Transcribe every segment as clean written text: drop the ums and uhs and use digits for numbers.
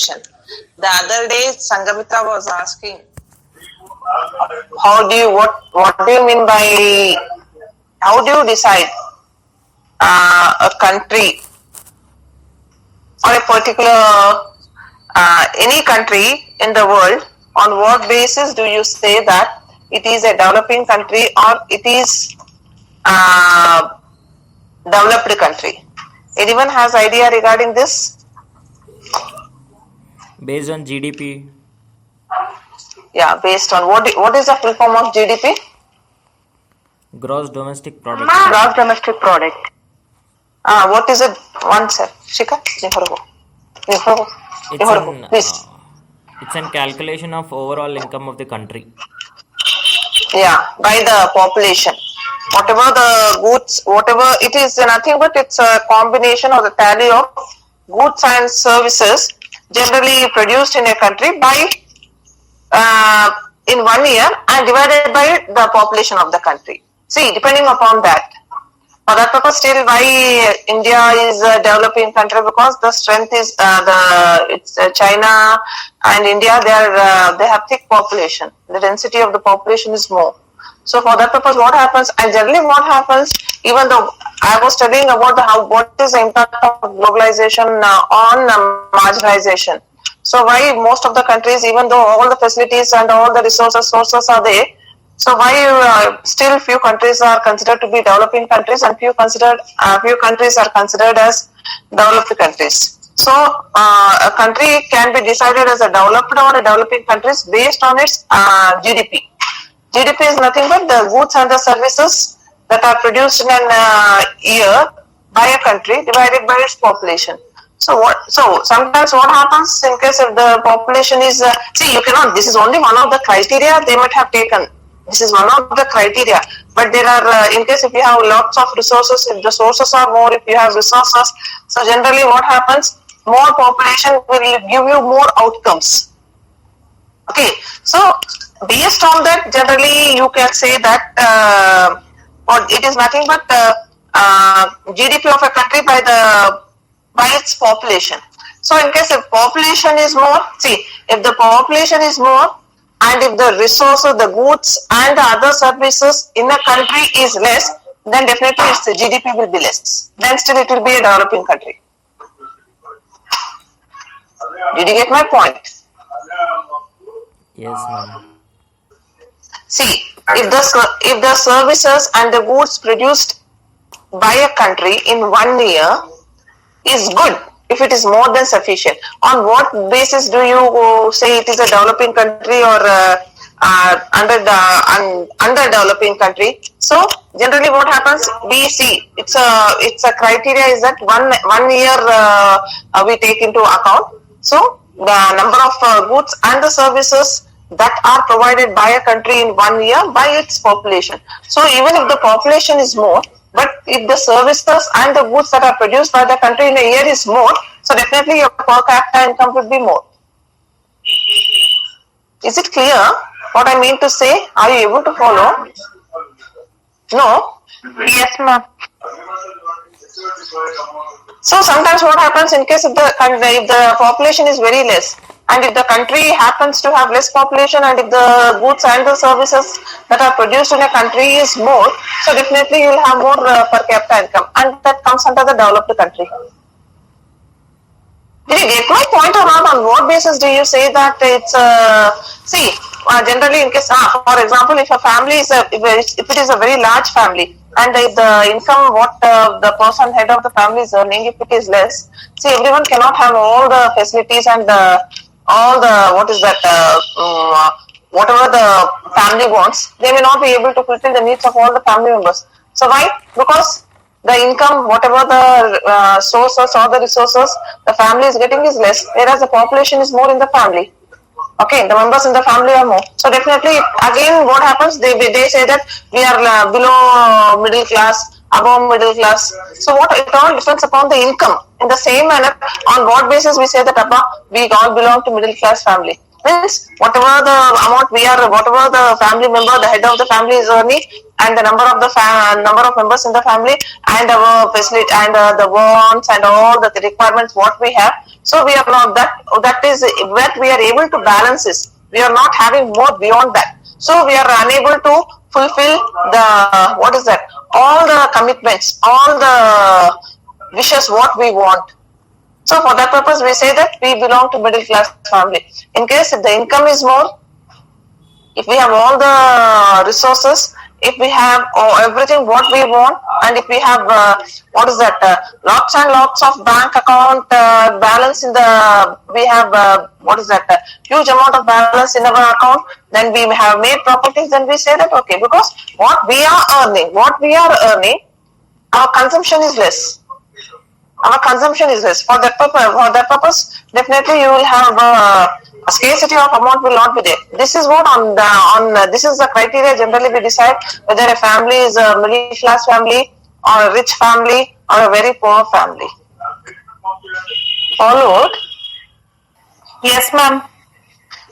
The other day, Sangamitra was asking, what do you mean by, how do you decide a country or a particular, any country in the world, on what basis do you say that it is a developing country or it is a developed country? Anyone has idea regarding this? Based on GDP. Yeah, based on what is the full form of GDP? Gross domestic product. Gross domestic product. What is it? One sec. Shika, please. It's a calculation of overall income of the country. Yeah, by the population. Whatever the goods, whatever it is, nothing but it's a combination of the tally of goods and services generally produced in a country by in 1 year and divided by the population of the country. See, depending upon that. For that purpose, still why India is a developing country, because the strength is China and India. They have thick population. The density of the population is more. So for that purpose, what happens? And generally, what happens? Even though I was studying about what is the impact of globalization on marginalization. So why most of the countries, even though all the facilities and all the sources are there, so why still few countries are considered to be developing countries and few countries are considered as developed countries. So a country can be decided as a developed or a developing country based on its GDP. GDP is nothing but the goods and the services that are produced in a year by a country divided by its population. So sometimes what happens in case if the population is see, you cannot. This is only one of the criteria they might have taken. This is one of the criteria, but there are in case if you have lots of resources, if the sources are more, if you have resources, so generally what happens, more population will give you more outcomes. Okay, so based on that, generally you can say that it is nothing but GDP of a country by its population. So in case if population is more, see, if the population is more, and if the resources, the goods and the other services in a country is less, then definitely its GDP will be less. Then still it will be a developing country. Did you get my point? Yes, ma'am. See, if the services and the goods produced by a country in 1 year is good, if it is more than sufficient, on what basis do you say it is a developing country or under developing country? So generally, what happens? BC, it's a criteria is that one year we take into account. So the number of goods and the services that are provided by a country in 1 year by its population. So even if the population is more, but if the services and the goods that are produced by the country in a year is more, so definitely your per capita income would be more. Is it clear what I mean to say? Are you able to follow? No? Yes, ma'am. So sometimes what happens in case if the population is very less, and if the country happens to have less population, and if the goods and the services that are produced in a country is more, so definitely you will have more per capita income, and that comes under the developed country. Did you get my point or not? On what basis do you say that it's see, generally in case, for example, if a family is if it is a very large family, and if the income what the person head of the family is earning, if it is less, see, everyone cannot have all the facilities and all the whatever the family wants, they may not be able to fulfill the needs of all the family members. So why? Because the income, whatever the sources or the resources the family is getting is less, whereas the population is more in the family. Okay, the members in the family are more. So definitely, again, what happens? They say that we are below middle class, above middle class. So it all depends upon the income. In the same manner, on what basis we say that we all belong to middle class family? Means whatever the amount whatever the family member, the head of the family is earning, and the number of members in the family, and our facility and the wants and all the requirements what we have. So we are not that is what we are able to balance is we are not having more beyond that. So we are unable to fulfill the what is that all the commitments, all the wishes what we want. So for that purpose we say that we belong to middle class family. In case if the income is more, if we have all the resources, if we have everything what we want, and if we have what is that lots and lots of bank account balance in the we have what is that huge amount of balance in our account, then we have made properties, then we say that okay, because what we are earning, our consumption is less. Our consumption is less. For that purpose, definitely you will have a scarcity of amount will not be there. This is what this is the criteria generally we decide whether a family is a middle class family or a rich family or a very poor family. Followed. Yes, ma'am.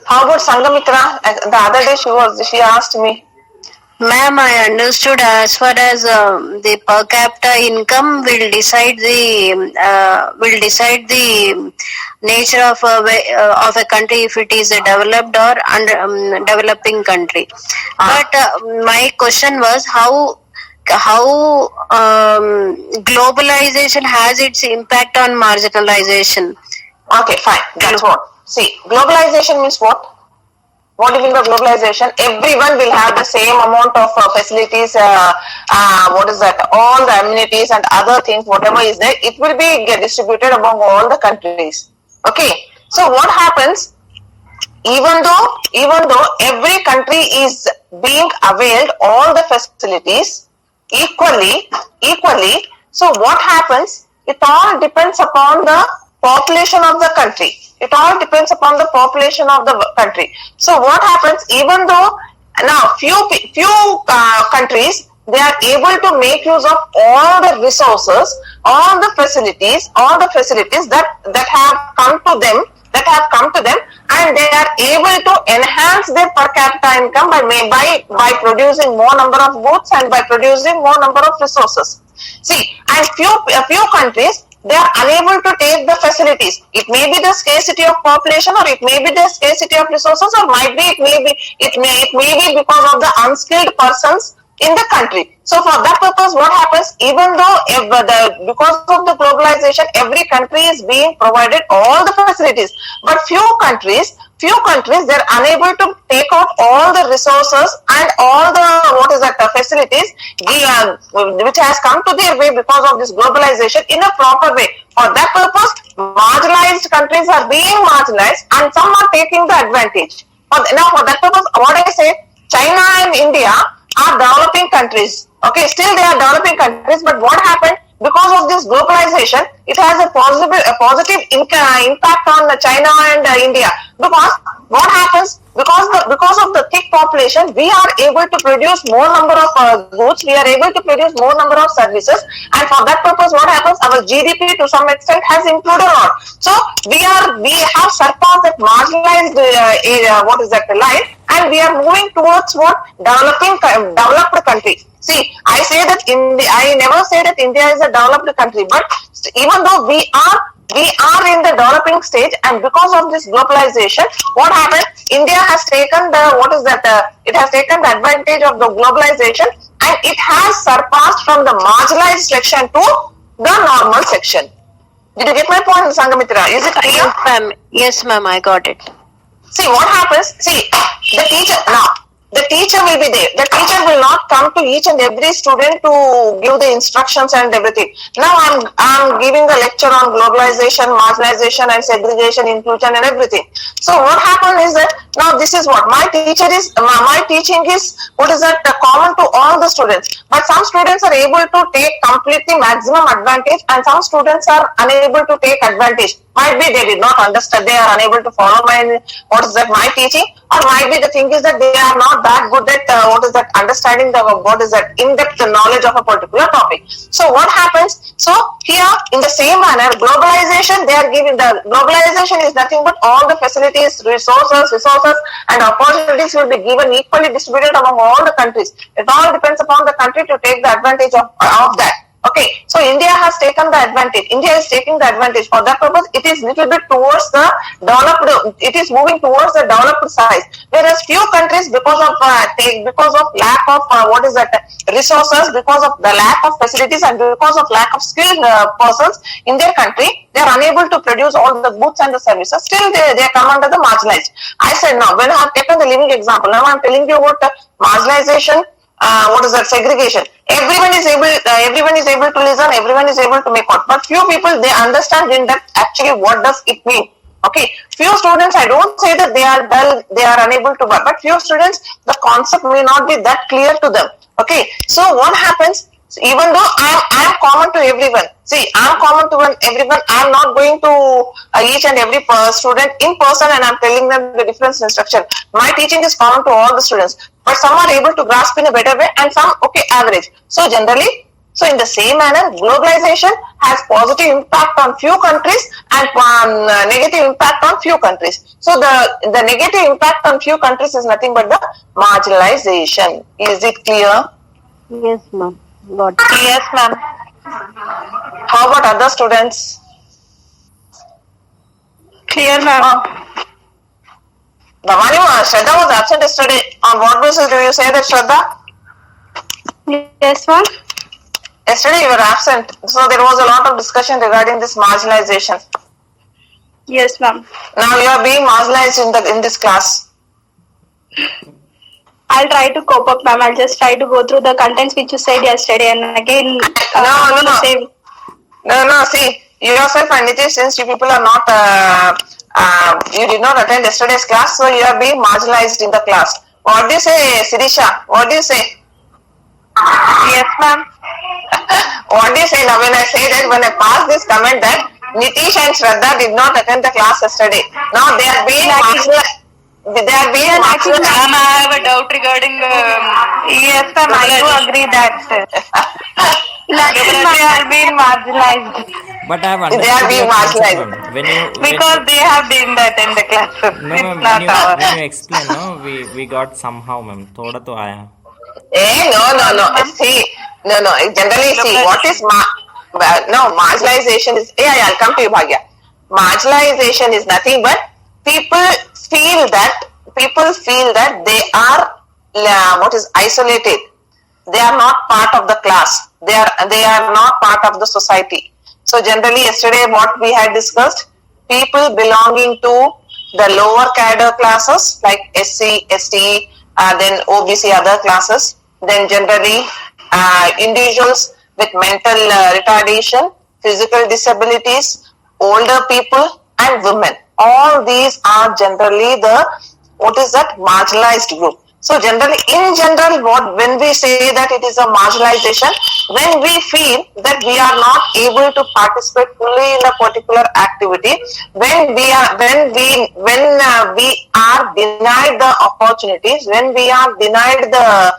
How about Sangamitra? The other day she asked me. Ma'am, I understood as far as the per capita income will decide the nature of a country if it is a developed or developing country. But my question was how globalization has its impact on marginalization. Okay, fine. That's what. See, globalization means what? What do you mean by globalization? Everyone will have the same amount of facilities, what is that? All the amenities and other things, whatever is there, it will be distributed among all the countries. Okay. So what happens? Even though every country is being availed all the facilities equally, so what happens? It all depends upon the population of the country. It all depends upon the population of the country. So what happens? Even though now few countries, they are able to make use of all the resources, all the facilities that have come to them, and they are able to enhance their per capita income by producing more number of goods and by producing more number of resources. See, and few countries, they are unable to take the facilities. It may be the scarcity of population, or it may be the scarcity of resources, or it may be because of the unskilled persons in the country. So for that purpose, what happens? Even though because of the globalization, every country is being provided all the facilities, but few countries they are unable to take out all the resources and all the facilities which has come to their way because of this globalization in a proper way. For that purpose, marginalized countries are being marginalized and some are taking the advantage. For that purpose, what I say, China and India are developing countries. Okay, still they are developing countries, but what happened? Because of this globalization, it has a positive impact on China and India. Because what happens? Because of the thick population, we are able to produce more number of goods, we are able to produce more number of services, and for that purpose, what happens? Our GDP to some extent has improved a lot. So we have surpassed that marginalized line, and we are moving towards what? Developed country. See, I never say that India is a developed country, but even though we are in the developing stage, and because of this globalization, what happened? India has taken it has taken the advantage of the globalization, and it has surpassed from the marginalized section to the normal section. Did you get my point, Sangamitra? Is it clear? Yes, ma'am, I got it. See, what happens? See, the teacher will be there. The teacher will not come to each and every student to give the instructions and everything. Now I'm giving a lecture on globalization, marginalization and segregation, inclusion and everything. So what happened is that now this is what my teaching is common to all the students. But some students are able to take completely maximum advantage, and some students are unable to take advantage. Might be they did not understand, they are unable to follow my teaching, or might be the thing is that they are not that good at understanding in-depth knowledge of a particular topic. So what happens? So here in the same manner, globalization is nothing but all the facilities, resources and opportunities will be given equally distributed among all the countries. It all depends upon the country to take the advantage of that. Okay, so India has taken the advantage. India is taking the advantage. For that purpose, it is little bit towards the developed. It is moving towards the developed side. Whereas few countries, because of lack of what is that resources, because of the lack of facilities, and because of lack of skilled persons in their country, they are unable to produce all the goods and the services. Still, they come under the marginalized. I said now, when I have taken the living example, now I am telling you about marginalization. What is that segregation? Everyone is able to listen, everyone is able to make out, but few people, they understand in depth actually what does it mean. Okay, few students, I don't say that they are dull, they are unable to, but few students, the concept may not be that clear to them. Okay, so what happens? Even though I am common to everyone, see, I am common to everyone, I am not going to each and every student in person and I am telling them the difference in instruction. My teaching is common to all the students, but some are able to grasp in a better way and some, okay, average. So generally, so in the same manner, globalization has positive impact on few countries and negative impact on few countries. So the negative impact on few countries is nothing but the marginalization. Is it clear? Yes, ma'am. Got it. Yes, ma'am. How about other students? Clear, ma'am. Bhavani, Shraddha was absent yesterday. On what basis do you say that, Shraddha? Yes, ma'am. Yesterday you were absent. So there was a lot of discussion regarding this marginalization. Yes, ma'am. Now you are being marginalized in this class. I'll try to cope up, ma'am. I'll just try to go through the contents which you said yesterday and again. No. See, you yourself and Nitish, since you people are not, you did not attend yesterday's class, so you are being marginalized in the class. What do you say, Sirisha? What do you say? Yes, ma'am. What do you say now when I say that, when I pass this comment that Nitish and Shraddha did not attend the class yesterday? Now they are being marginalized. Actually, ma'am, I have a doubt regarding. Yes, ma'am, I do agree that. Actually, they are being marginalized. But I have They are understood being your concept, marginalized. ma'am. Because they have been that in the class. No, It's ma'am, not our. when you explain, no, we got somehow, ma'am. थोड़ा तो आया. No. See, no. Generally, see, what is marginalization is. Yeah, I'll come to you, Bhagya. Marginalization is nothing but people feel that they are what is isolated. They are not part of the class. They are not part of the society. So generally, yesterday what we had discussed, people belonging to the lower cadre classes like SC, ST, then OBC, other classes, then generally individuals with mental retardation, physical disabilities, older people and women. All these are generally marginalized group. So generally, when we say that it is a marginalization, when we feel that we are not able to participate fully in a particular activity, when we are denied the opportunities, when we are denied the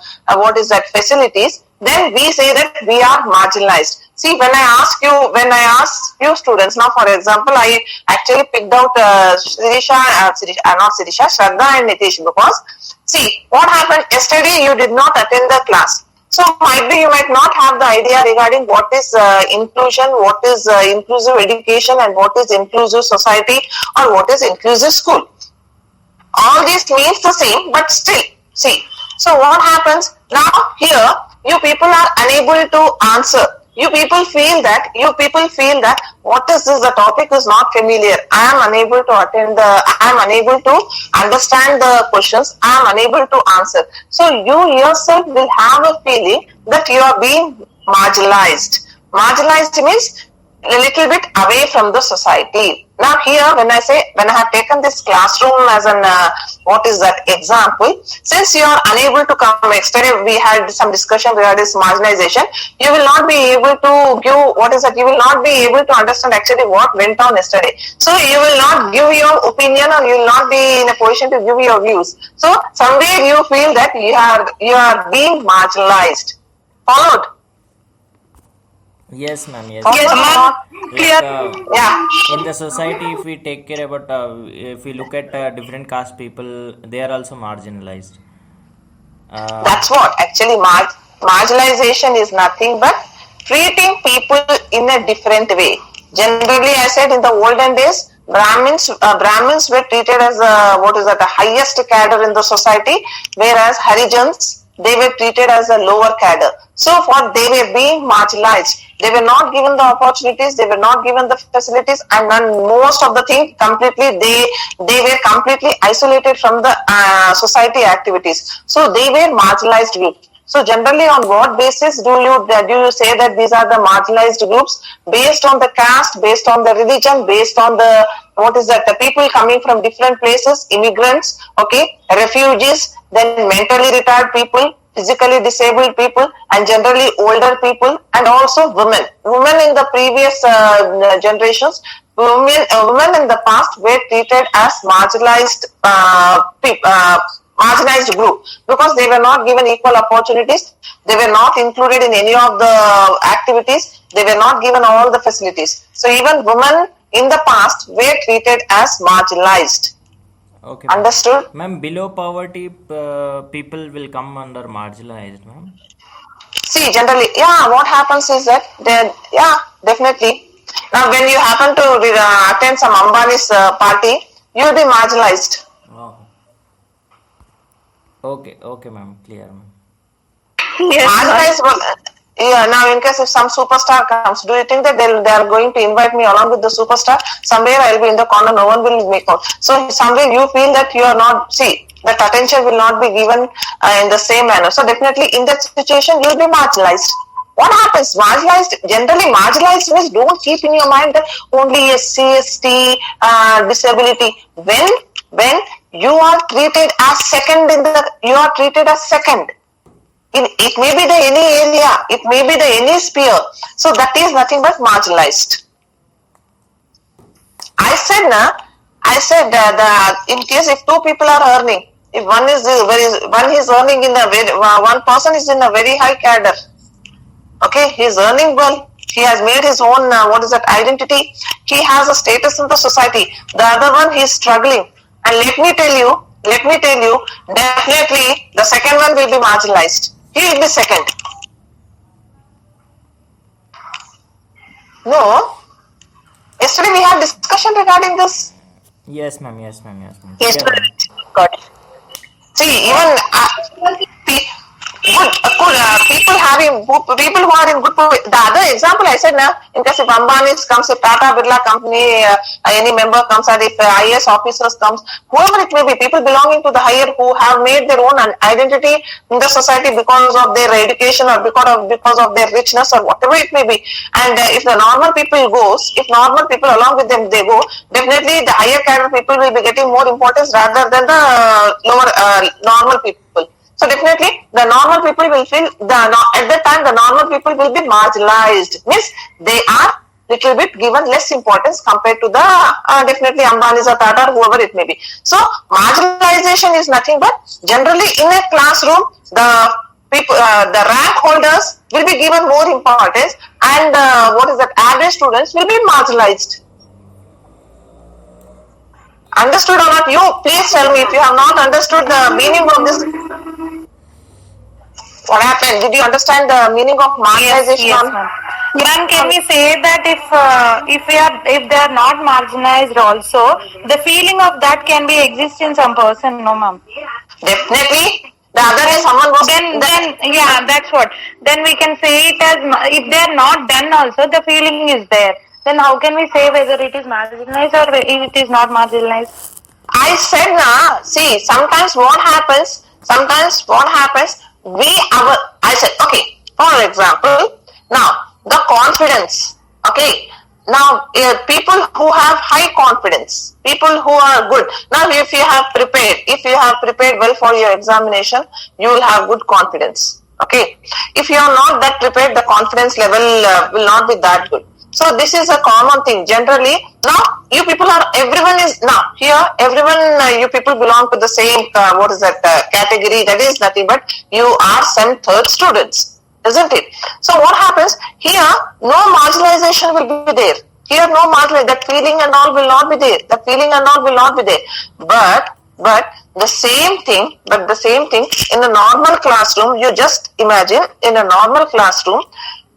facilities, then we say that we are marginalized. See, when I ask few students, now for example, I actually picked out Shraddha and Nitish, because see, what happened yesterday, you did not attend the class. So you might not have the idea regarding what is inclusion, what is inclusive education, and what is inclusive society, or what is inclusive school. All these means the same, but still, see. So what happens now here? You people are unable to answer. You people feel that what is this? The topic is not familiar. I am unable to understand the questions. I am unable to answer. So you yourself will have a feeling that you are being marginalized. Marginalized means a little bit away from the society. Now here, when I have taken this classroom as an example, since you are unable to come yesterday, we had some discussion regarding this marginalization. You will not be able to give you will not be able to understand actually what went on yesterday. So you will not give your opinion, or you will not be in a position to give your views. So somewhere you feel that you are being marginalized. Followed? Yes, ma'am. Yes, Yes, ma'am. Clear. Yeah. In the society, if we take care about, if we look at different caste people, they are also marginalized. That's what actually marginalization is nothing but treating people in a different way. Generally, I said in the olden days, Brahmins were treated as the highest cadre in the society, whereas Harijans, they were treated as a lower cadre. So for they were being marginalized. They were not given the opportunities, they were not given the facilities, and then most of the thing completely they were completely isolated from the society activities. So they were marginalized groups. So generally, on what basis do you say that these are the marginalized groups? Based on the caste, based on the religion, based on the people coming from different places, immigrants, okay, refugees, then mentally retarded people, physically disabled people, and generally older people, and also women. Women in the previous generations, women in the past were treated as marginalized group because they were not given equal opportunities, they were not included in any of the activities, they were not given all the facilities. So even women in the past were treated as marginalized. Okay. Understood? Ma'am, below poverty people will come under marginalized, ma'am. See, generally, what happens is that definitely. Now, when you happen to attend some Ambani's party, you'll be marginalized. Oh. Okay, ma'am. Clear, ma'am. Marginalized. Now, in case if some superstar comes, do you think that they are going to invite me along with the superstar? Somewhere I will be in the corner, no one will make out. So somewhere you feel that you are not, that attention will not be given in the same manner. So definitely in that situation, you will be marginalized. What happens? Generally marginalized means don't keep in your mind that only SC, ST, disability. When you are treated as second it may be the any area, it may be the any sphere. So that is nothing but marginalized. I said that in case if two people are earning, if one is earning one person is in a very high cadre. Okay, he is earning well. He has made his own identity. He has a status in the society. The other one, he is struggling. And let me tell you, definitely the second one will be marginalized. He will be second. No. Yesterday we had discussion regarding this. Yes, ma'am. Yes, Clear, ma'am. got it. See, even people who are in good. The other example I said now, in case if Ambani comes, if Tata Birla company, any member comes, and if IAS officers comes, whoever it may be, people belonging to the higher who have made their own identity in the society because of their education or because of their richness or whatever it may be. And if the normal people along with them they go, definitely the higher cadre people will be getting more importance rather than the lower normal people. So definitely the normal people will feel at that time the normal people will be marginalized. Means they are little bit given less importance compared to the definitely Ambani's or Tata or whoever it may be. So marginalization is nothing but generally in a classroom the people, the rank holders will be given more importance, and average students will be marginalized. Understood or not? You please tell me if you have not understood the meaning of this. What happened? Did you understand the meaning of marginalization? Yes, ma'am. Ma'am, can we say that if they are not marginalized also, the feeling of that can be exist in some person, no, ma'am? Definitely. The other is someone was then that's what. Then we can say it as if they are not done also, the feeling is there. Then how can we say whether it is marginalized or it is not marginalized? I said see, sometimes what happens, I said, okay, for example, now the confidence, okay, now people who have high confidence, people who are good, now if you have prepared well for your examination, you will have good confidence, okay. If you are not that prepared, the confidence level will not be that good. So this is a common thing. Generally, now you people everyone is now here. Everyone, you people belong to the same category. That is nothing but you are some third students, isn't it? So what happens here? No marginalization will be there. Here, no marginalization. That feeling and all will not be there. But the same thing in a normal classroom. You just imagine in a normal classroom.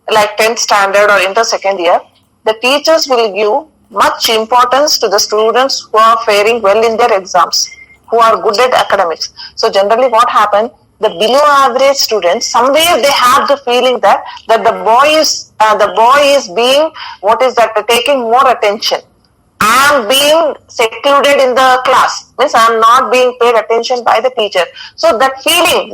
like 10th standard or inter second year, the teachers will give much importance to the students who are faring well in their exams, who are good at academics. So generally what happens, the below average students, somewhere they have the feeling that the boy is being, taking more attention. I am being secluded in the class, means I am not being paid attention by the teacher. So that feeling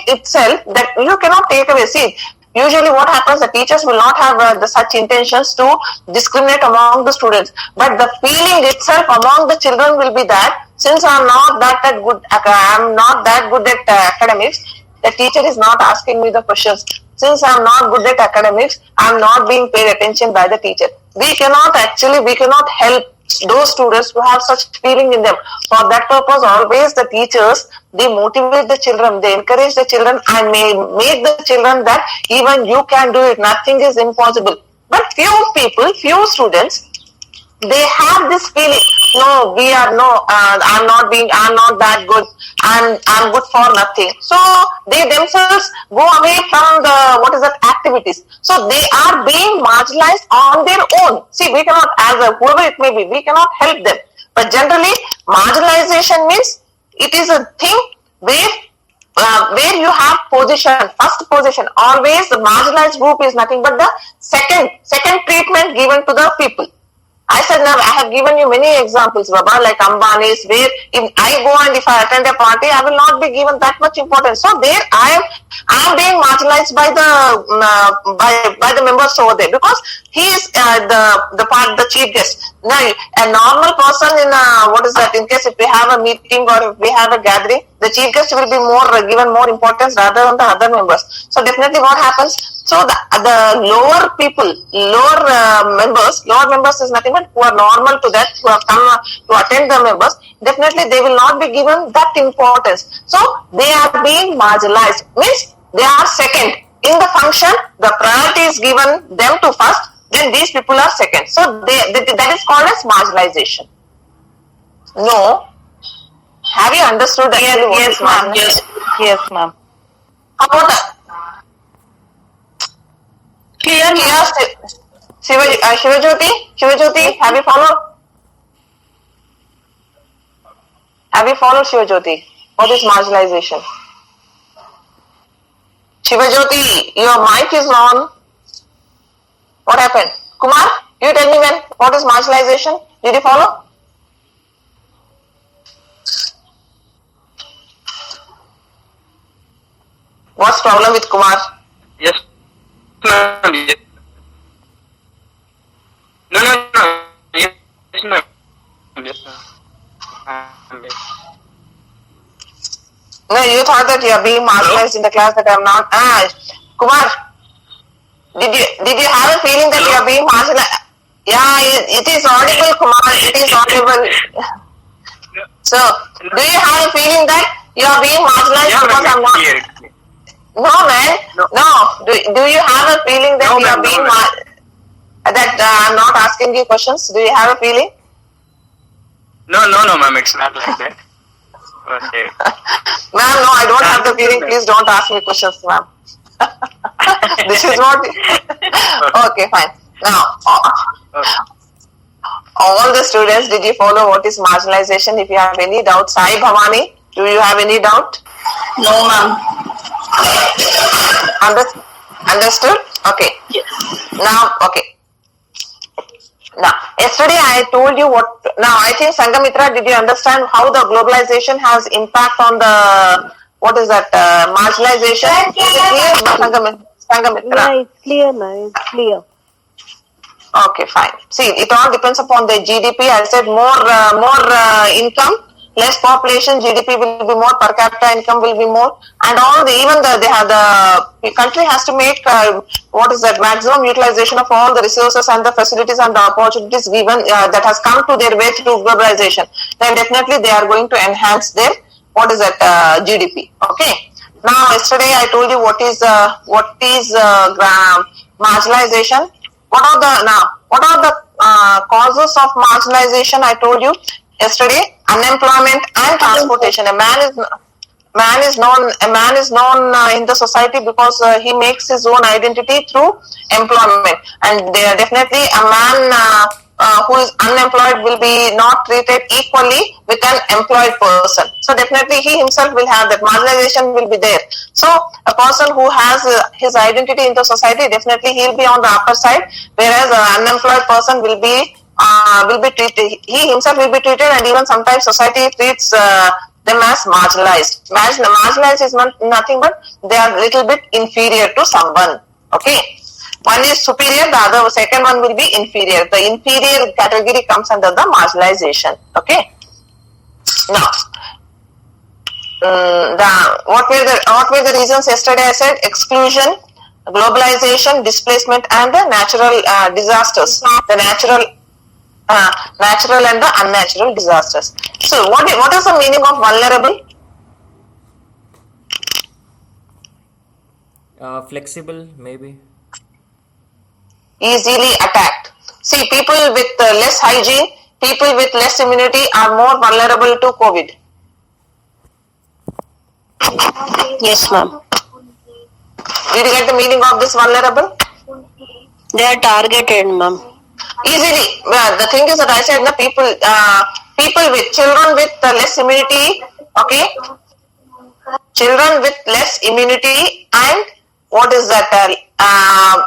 itself, that you cannot take away. See, usually what happens, the teachers will not have such intentions to discriminate among the students, but the feeling itself among the children will be that since I am not that good at academics, the teacher is not asking me the questions. Since I am not good at academics, I am not being paid attention by the teacher. We cannot help those students who have such feeling in them. For that purpose, always the teachers, they motivate the children, they encourage the children and make the children that even you can do it, nothing is impossible. But few students, they have this feeling, I'm not that good, I'm good for nothing. So they themselves go away from the activities. So they are being marginalized on their own. See, we cannot, whoever it may be, we cannot help them. But generally, marginalization means it is a thing where you have first position. Always the marginalized group is nothing but the second treatment given to the people. I said, now I have given you many examples, Baba, like Ambani's, where if I go and if I attend a party, I will not be given that much importance. So there I am being marginalized by the members over there, because he is the chief guest. Now, a normal person in case if we have a meeting or if we have a gathering, the chief guest will be given more importance rather than the other members. So definitely what happens? So the lower members is nothing but who are normal to that, who have come to attend the members, definitely they will not be given that importance. So they are being marginalized, means they are second. In the function, the priority is given them to first, then these people are second. So that is called as marginalization. No. Have you understood that? Yes, ma'am. Yes, ma'am. How about that? Clear, ma'am. Shivajyoti, have you followed? Have you followed, Shivajyoti? What is marginalization? Shivajyoti, your mic is on. What happened? Kumar, you tell me when. What is marginalization? Did you follow? What's the problem with Kumar? Yes, ma'am. Yes. No. Yes, ma'am. Yes, ma'am. No, you thought that you are being marginalized in the class, that I am not. Kumar, did you have a feeling that you are being marginalized? Yeah, it is audible, Kumar. It is audible. So, do you have a feeling that you are being marginalized because I am not? Clear. No, man. No. Do you have a feeling that you are being that I'm not asking you questions? Do you have a feeling? No, ma'am. It's not like that. Okay. Ma'am, no, I don't have the feeling. Please don't ask me questions, ma'am. This is what. Okay, fine. Now, all the students, did you follow what is marginalization? If you have any doubt, Sai Bhavani, do you have any doubt? No, ma'am. Understood? Okay. Yes. Now, okay. Now, yesterday I told you what. Now, I think Sangamitra, did you understand how the globalization has impact on the marginalization? Is it clear, Sangamitra? Yeah, it's clear now. It's clear. Okay, fine. See, it all depends upon the GDP. I said more income, less population, GDP will be more, per capita income will be more, and the country has to make maximum utilization of all the resources and the facilities and the opportunities given that has come to their way through globalization. Then definitely they are going to enhance their GDP. Okay. Now, yesterday I told you what is marginalization. What are the causes of marginalization? I told you yesterday: unemployment and transportation. A man is a man is known in the society because he makes his own identity through employment, and definitely a man who is unemployed will be not treated equally with an employed person. So definitely he himself will have that marginalization will be there. So a person who has his identity in the society, definitely he will be on the upper side, whereas an unemployed person will be treated, he himself will be treated, and even sometimes society treats them as marginalized. Marginalized is nothing but they are little bit inferior to someone. Okay, one is superior, the other second one will be inferior. The inferior category comes under the marginalization. Okay, now what were the reasons yesterday? I said exclusion, globalization, displacement, and the natural disasters. The natural and the unnatural disasters. So what is the meaning of vulnerable? Flexible, maybe. Easily attacked. See, people with less hygiene, people with less immunity are more vulnerable to COVID. Yes, ma'am. Did you get the meaning of this vulnerable? They are targeted, ma'am. Easily. The thing is that I said the people with children with less immunity, okay, children with less immunity, and what is that?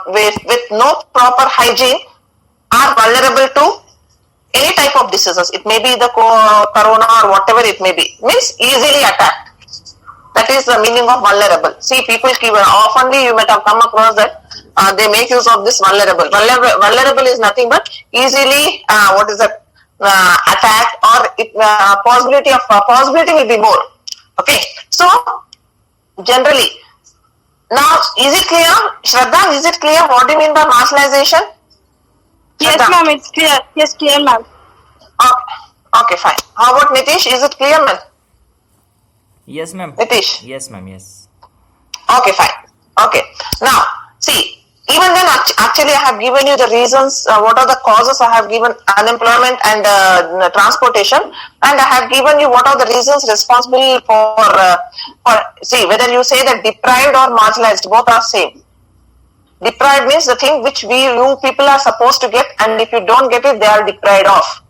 With no proper hygiene are vulnerable to any type of diseases. It may be the corona or whatever it may be. Means easily attacked. That is the meaning of vulnerable. See, people oftenly you might have come across that they make use of this vulnerable. Vulnerable is nothing but easily attacked, or possibility will be more. Okay, so generally, now is it clear, Shraddha? Is it clear what do you mean by marginalization? Yes, Shraddha? ma'am, it's clear. Yes, clear, ma'am. Okay, fine. How about Nitish? Is it clear, man? Yes, ma'am. Nitish? Yes, ma'am. Yes. Okay, fine. Okay. Now, see, even then, actually, I have given you the reasons. What are the causes? I have given unemployment and transportation, and I have given you what are the reasons responsible for. See, whether you say that deprived or marginalized, both are same. Deprived means the thing which you people are supposed to get, and if you don't get it, they are deprived of.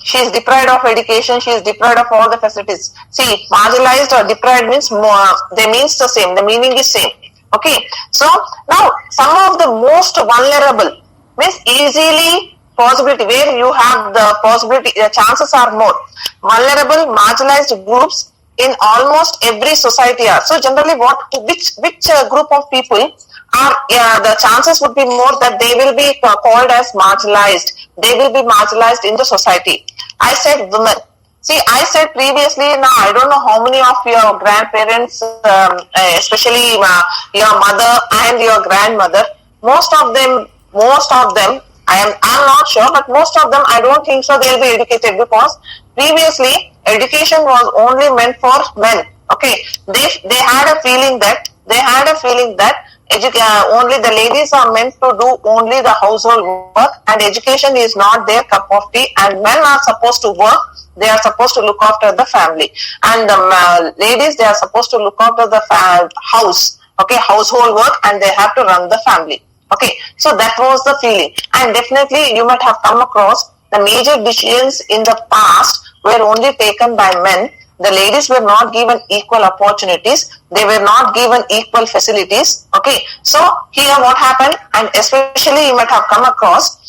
She is deprived of education, she is deprived of all the facilities. See, marginalized or deprived means more, they means the same, the meaning is same. Okay, so now some of the most vulnerable means easily possibility, where you have the possibility, the chances are more. Vulnerable, marginalized groups in almost every society are. So generally which group of people are, the chances would be more that they will be called as marginalized. They will be marginalized in the society. I said women. See, I said previously, now I don't know how many of your grandparents, especially your mother and your grandmother, most of them, I'm not sure, but most of them, I don't think so they'll be educated, because previously education was only meant for men. Okay, they had a feeling that only the ladies are meant to do only the household work, and education is not their cup of tea, and men are supposed to work. They are supposed to look after the family, and the ladies, they are supposed to look after the house, okay, household work, and they have to run the family. Okay, so that was the feeling, and definitely you might have come across the major decisions in the past were only taken by men. The ladies were not given equal opportunities. They were not given equal facilities. Okay, so here what happened, and especially you might have come across,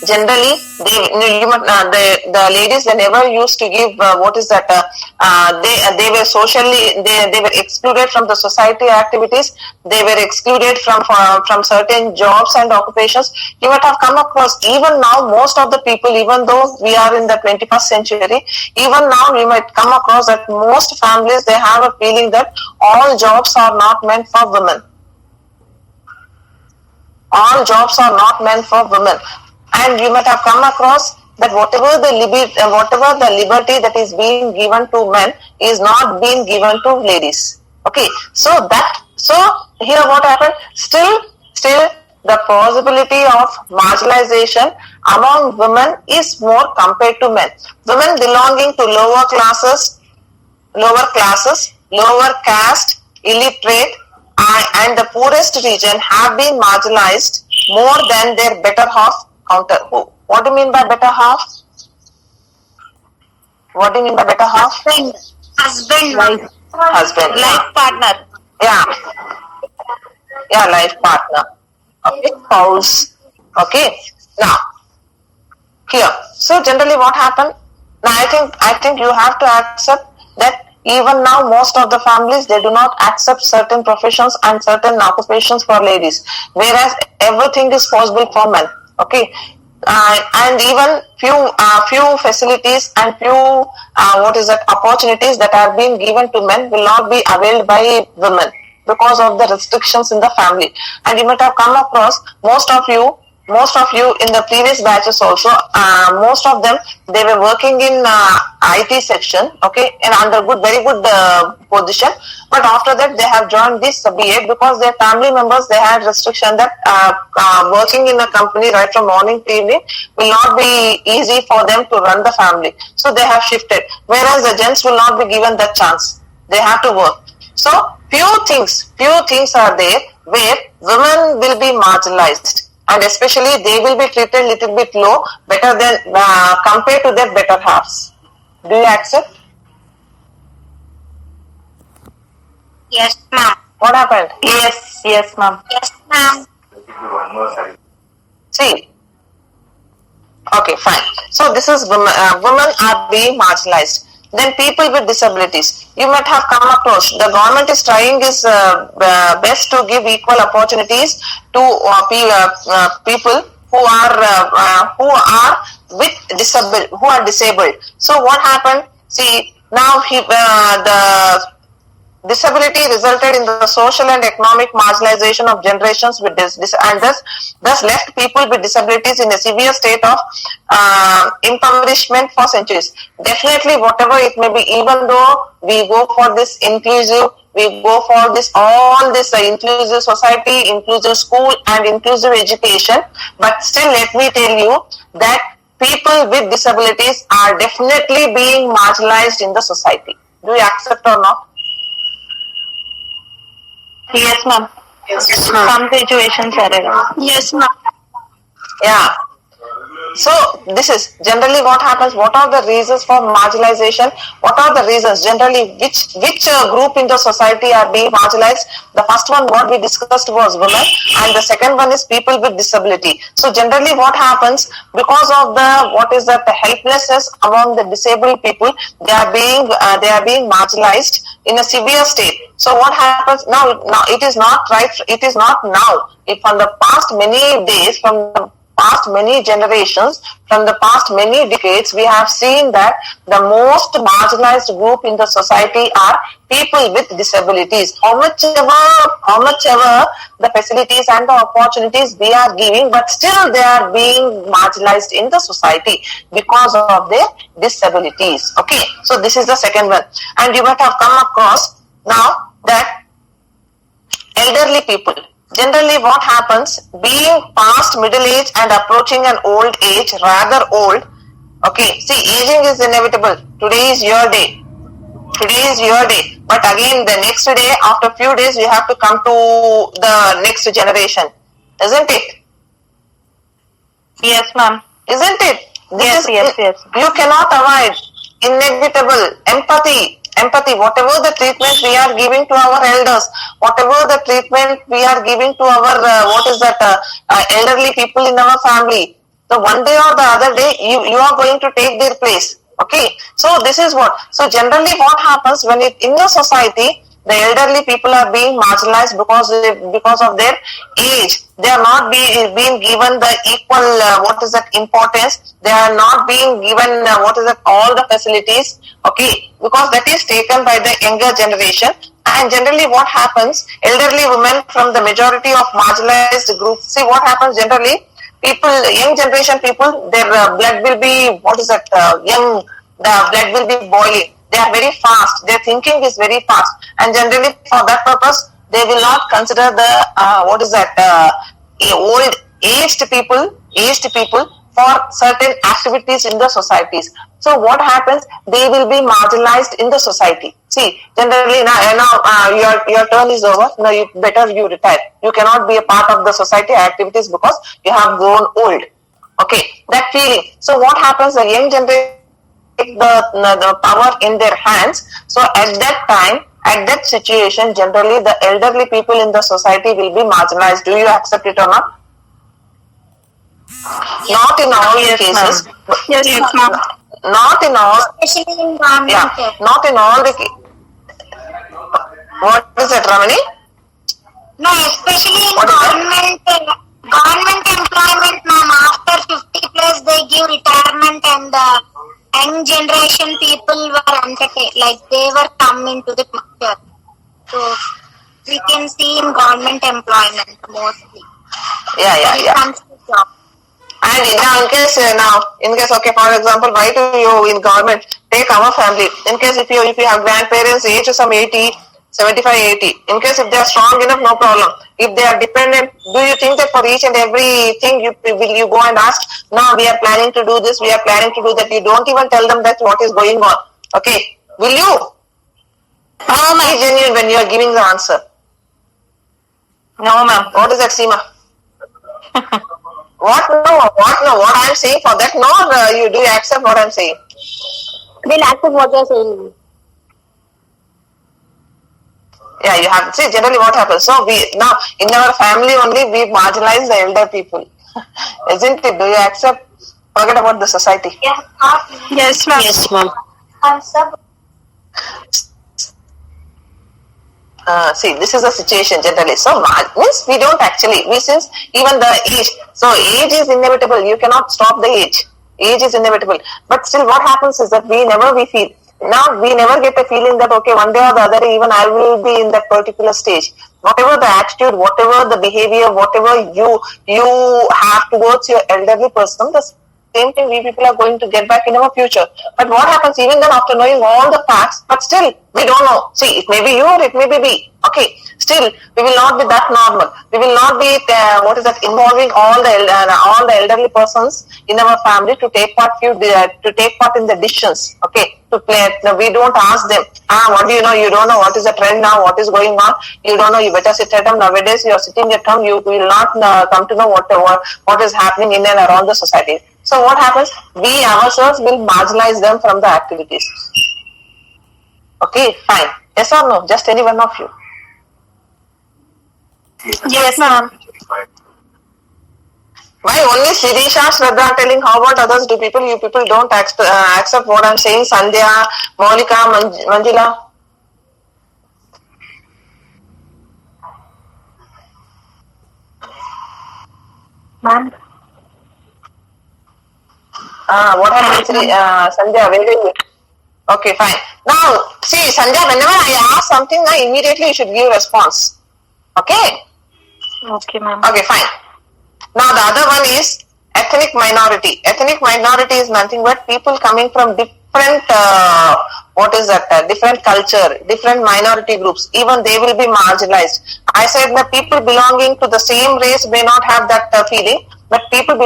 generally the ladies, they never used to give they were socially, they were excluded from the society activities. They were excluded from certain jobs and occupations. You might have come across, even now most of the people, even though we are in the 21st century, even now you might come across that most families, they have a feeling that all jobs are not meant for women. All jobs are not meant for women. And you might have come across that whatever the liberty that is being given to men is not being given to ladies. Okay, so here what happened? Still the possibility of marginalization among women is more compared to men. Women belonging to lower classes, lower classes, lower caste, illiterate, and the poorest region have been marginalized more than their better half counter. What do you mean by better half? What do you mean by better half? Husband, Husband. Life partner. Yeah. Yeah, life partner. Okay, spouse. Okay. Now, here. So generally what happened? Now I think you have to accept that even now most of the families, they do not accept certain professions and certain occupations for ladies, whereas everything is possible for men. Okay. And even few facilities and few opportunities that are being given to men will not be availed by women because of the restrictions in the family. And you might have come across most of you in the previous batches also, most of them, they were working in IT section, okay, and under very good position. But after that, they have joined this BA because their family members, they had restriction that working in a company right from morning to evening will not be easy for them to run the family. So they have shifted. Whereas the gents will not be given that chance. They have to work. So few things are there where women will be marginalized. And especially they will be treated little bit low, better than compared to their better halves. Do you accept? Yes, ma'am. What happened? Yes, ma'am. Yes, ma'am. See. Okay, fine. So this is women are being marginalized. Then people with disabilities. You might have come across, the government is trying its best to give equal opportunities to people who are disabled. So what happened? See, now the disability resulted in the social and economic marginalization of generations with and thus left people with disabilities in a severe state of impoverishment for centuries. Definitely, whatever it may be, even though we go for this inclusive, we go for all this inclusive society, inclusive school and inclusive education, but still let me tell you that people with disabilities are definitely being marginalized in the society. Do you accept or not? Yes, ma'am. Yes, ma'am. Some situations are there. Yes, ma'am. Yeah. So this is generally what happens. What are the reasons for marginalization? What are the reasons generally which group in the society are being marginalized? The first one what we discussed was women, and the second one is people with disability. So generally what happens, because of the helplessness among the disabled people, they are being marginalized in a severe state. So what happens now? Now it is not right. It is not now. If from the past many days, from the past many generations, from the past many decades, we have seen that the most marginalized group in the society are people with disabilities. How much ever the facilities and the opportunities we are giving, but still they are being marginalized in the society because of their disabilities. Okay, so this is the second one. And you might have come across now that elderly people. Generally what happens, being past middle age and approaching an old age, rather old, okay, see, aging is inevitable. Today is your day. But again, the next day, after few days, you have to come to the next generation. Isn't it? Yes, ma'am. Isn't it? Yes. You cannot avoid. Inevitable. Empathy, whatever the treatment we are giving to our elders, whatever the treatment we are giving to our elderly people in our family, so one day or the other day you are going to take their place. Okay, so this is what. So generally what happens when in the society, the elderly people are being marginalized because of their age. They are not being given the equal importance. They are not being given all the facilities. Okay, because that is taken by the younger generation. And generally what happens, elderly women from the majority of marginalized groups, see what happens generally, young generation people, their blood will be, the blood will be boiling. They are very fast. Their thinking is very fast. And generally for that purpose, they will not consider the, old aged people for certain activities in the societies. So what happens? They will be marginalized in the society. See, generally your turn is over. Now you better you retire. You cannot be a part of the society activities because you have grown old. Okay, that feeling. So what happens? The young generation take the power in their hands. So at that time, at that situation, generally the elderly people in the society will be marginalized. Do you accept it or not? Not in all the cases. Yes, ma'am. Not in all. Especially in government. Yeah, not in all the. What is it, Ramani? No, especially in What is that? government employment, ma'am. After 50 plus, they give retirement, and the young generation people were entertained, like they were come into the picture. So we can see in government employment mostly. Yeah, When it yeah. comes to job. And in case, okay, for example, why do you in government take our family? In case if you have grandparents age of some 80, 75, 80. In case if they are strong enough, no problem. If they are dependent, do you think that for each and everything will you go and ask? No, we are planning to do this. We are planning to do that. You don't even tell them that what is going on. Okay, will you? Be genuine when you are giving the answer. No, ma'am. What is that, Seema? What? No. What I am saying for that? No, you accept what I am saying? We'll accept what you're saying. Yeah, you have. See, generally what happens? So we now in our family only we marginalize the elder people, isn't it? Do you accept? Forget about the society. Yes, ma'am. Yes, ma'am. See, this is the situation generally. So means we don't actually. Since even the age. So age is inevitable. You cannot stop the age. Age is inevitable. But still, what happens is that we feel. Now we never get a feeling that okay, one day or the other even I will be in that particular stage. Whatever the attitude, whatever the behavior, whatever you have towards your elderly person, the same thing we people are going to get back in our future. But what happens even then after knowing all the facts, but still we don't know. See, it may be you or it may be me. Okay, still we will not be that normal. We will not be involving all the elderly persons in our family to take part in the decisions. Okay, to play. No, we don't ask them. What do you know? You don't know what is the trend now. What is going on? You don't know. You better sit at home. Nowadays, you are sitting at home. You will not come to know what is happening in and around the society. So what happens? We ourselves will marginalize them from the activities. Okay, fine. Yes or no? Just any one of you. Yes, ma'am. Why only Shirisha, Shraddha are telling? How about others? You people don't accept what I'm saying? Sandhya, Maulika, Manjula. Ma'am. What happens, Sandhya? Where are you? Okay, fine. Now, see, Sandhya, whenever I ask something, immediately you should give response. Okay? Okay, ma'am. Okay, fine. Now, the other one is ethnic minority. Ethnic minority is nothing but people coming from different, different culture, different minority groups. Even they will be marginalized. I said that people belonging to the same race may not have that feeling, but people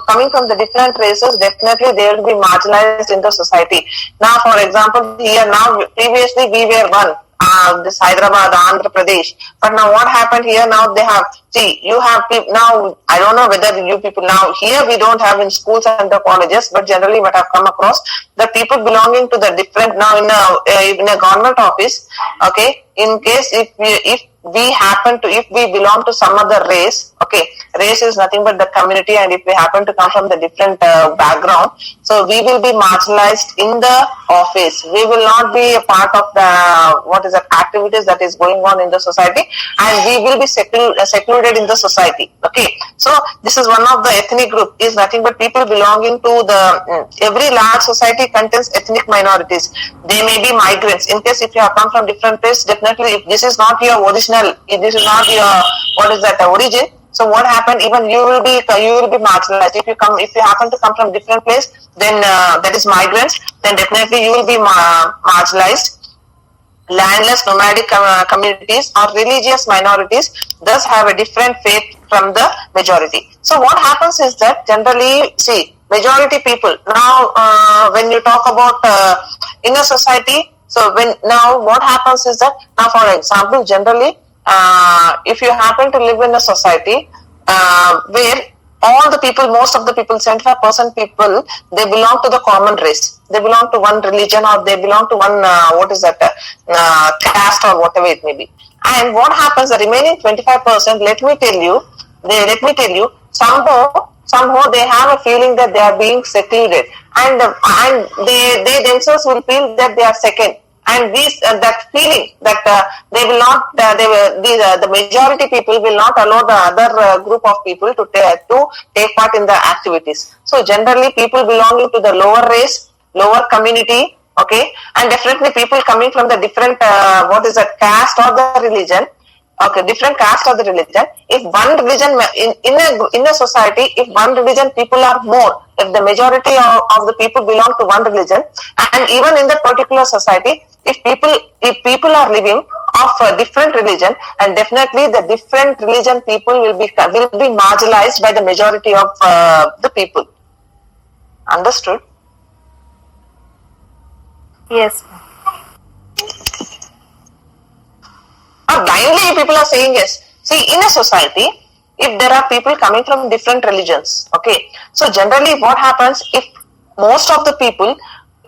coming from the different races, definitely they will be marginalized in the society. Now, for example, previously we were one. This Hyderabad, Andhra Pradesh. But now what happened here? Now they have, you have people, now I don't know whether you people, now here we don't have in schools and the colleges, but generally what I've come across, the people belonging to the different, now in a government office, okay, in case if we belong to some other race, okay, race is nothing but the community, and if we happen to come from the different background, so we will be marginalized in the office. We will not be a part of the activities that is going on in the society, and we will be secluded in the society. Okay, so this is one of the ethnic group, is nothing but people belonging to every large society contains ethnic minorities. They may be migrants. In case if you have come from different place, definitely if this is not your original, if this is not your origin, so what happened? Even you will be marginalized. If you happen to come from different place, then that is migrants. Then definitely you will be marginalized. Landless nomadic communities or religious minorities thus have a different faith from the majority. So what happens is that generally, see, majority people now when you talk about in a society, So when now what happens is that now, for example, generally, if you happen to live in a society where all the people, most of the people, 75% people, they belong to the common race. They belong to one religion, or they belong to one caste, or whatever it may be. And what happens? The remaining 25%, let me tell you, somehow they have a feeling that they are being secluded, and they themselves will feel that they are second. And that feeling that they will not, the majority people will not allow the other group of people to take part in the activities. So generally, people belonging to the lower race, lower community, okay, and definitely people coming from the different caste or the religion. Okay, different caste or the religion. If one religion in a society, if one religion people are more, if the majority of the people belong to one religion, and even in that particular society, if people are living of a different religion, and definitely the different religion people will be marginalized by the majority of the people. Understood? Yes. Blindly people are saying yes. See, in a society, if there are people coming from different religions, okay, so generally what happens, if most of the people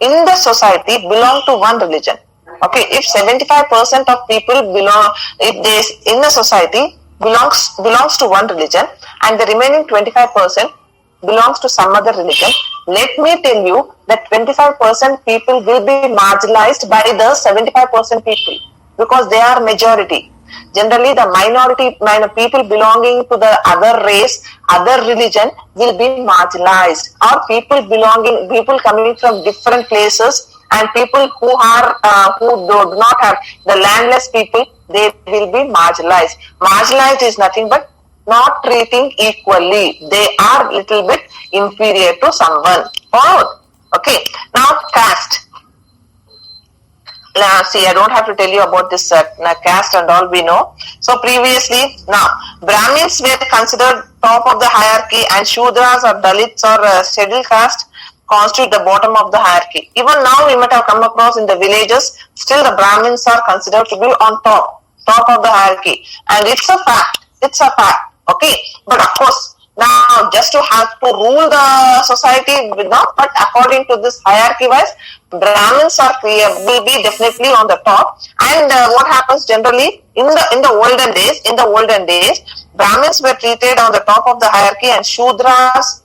in the society belong to one religion, okay, if 75% of people belong, if they in the society belongs to one religion, and the remaining 25% belongs to some other religion, let me tell you that 25% people will be marginalized by the 75% people, because they are majority. Generally, the minority people belonging to the other race, other religion will be marginalized, or people coming from different places, and people who do not have, the landless people, they will be marginalized. Marginalized is nothing but not treating equally. They are little bit inferior to someone. Followed? Okay. Now caste. See, I don't have to tell you about this caste and all, we know. So previously, now Brahmins were considered top of the hierarchy, and Shudras or Dalits or scheduled caste constitute the bottom of the hierarchy. Even now we might have come across in the villages, still the Brahmins are considered to be on top of the hierarchy, and it's a fact, okay. But of course, now just to have to rule the society, not, but according to this hierarchy wise, Brahmins will be definitely on the top. And what happens generally in the olden days, Brahmins were treated on the top of the hierarchy, and Shudras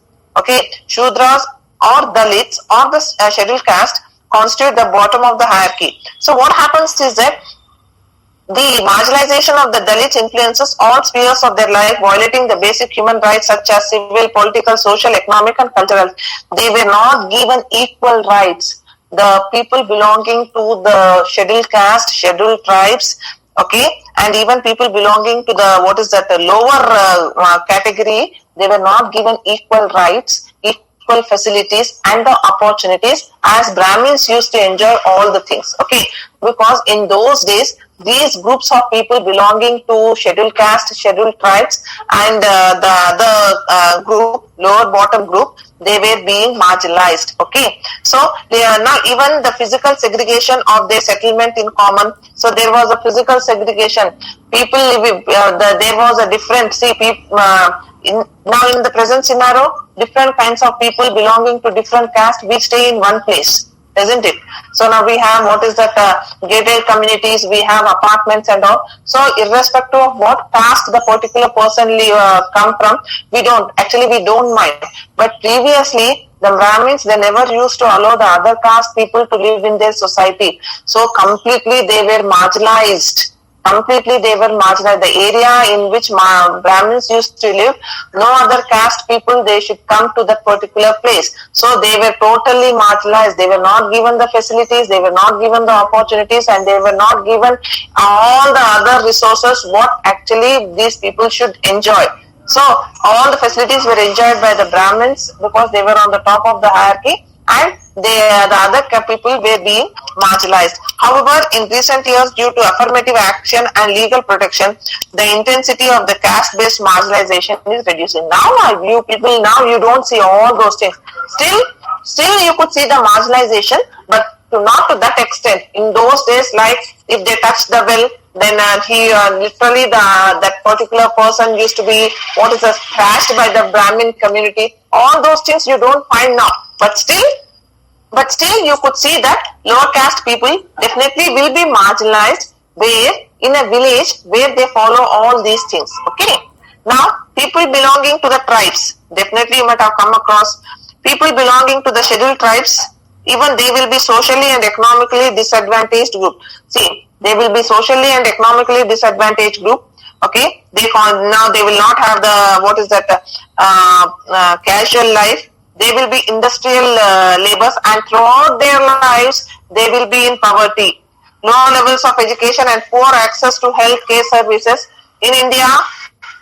or Dalits or the scheduled caste constitute the bottom of the hierarchy. So what happens is that the marginalization of the Dalits influences all spheres of their life, violating the basic human rights such as civil, political, social, economic and cultural. They were not given equal rights. The people belonging to the scheduled caste, scheduled tribes, okay, and even people belonging to the lower category, they were not given equal rights, equal facilities and the opportunities as Brahmins used to enjoy all the things, okay, because in those days, these groups of people belonging to scheduled caste, scheduled tribes and the other group, lower bottom group, they were being marginalized, okay. So they are now even the physical segregation of their settlement in common. So there was a physical segregation. People, there was a different, see, now in the present scenario, different kinds of people belonging to different caste, we stay in one place, isn't it? So now we have gated communities, we have apartments and all. So irrespective of what caste the particular person come from, we don't mind. But previously, the Brahmins, they never used to allow the other caste people to live in their society. So completely they were marginalized. The area in which Brahmins used to live, no other caste people, they should come to that particular place. So they were totally marginalized. They were not given the facilities, they were not given the opportunities, and they were not given all the other resources what actually these people should enjoy. So all the facilities were enjoyed by the Brahmins because they were on the top of the hierarchy, and the other people were being marginalized. However, in recent years, due to affirmative action and legal protection, the intensity of the caste-based marginalization is reducing. Now, you don't see all those things. Still you could see the marginalization, but not to that extent. In those days, like if they touch the well, then he literally that particular person used to be thrashed by the Brahmin community. All those things you don't find now, but still you could see that lower caste people definitely will be marginalized where in a village where they follow all these things. Okay. Now, people belonging to the tribes, definitely you might have come across people belonging to the scheduled tribes, even they will be socially and economically disadvantaged group. See, they will be socially and economically disadvantaged group. Okay, now they will not have the casual life. They will be industrial laborers, and throughout their lives they will be in poverty, low levels of education, and poor access to health care services. In India,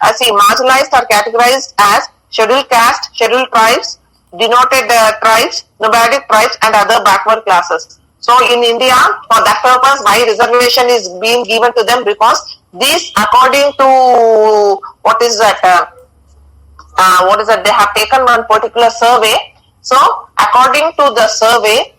marginalized are categorized as scheduled caste, scheduled tribes, denoted tribes, nomadic tribes, and other backward classes. So in India, for that purpose, why reservation is being given to them? Because this, according to they have taken one particular survey. So according to the survey,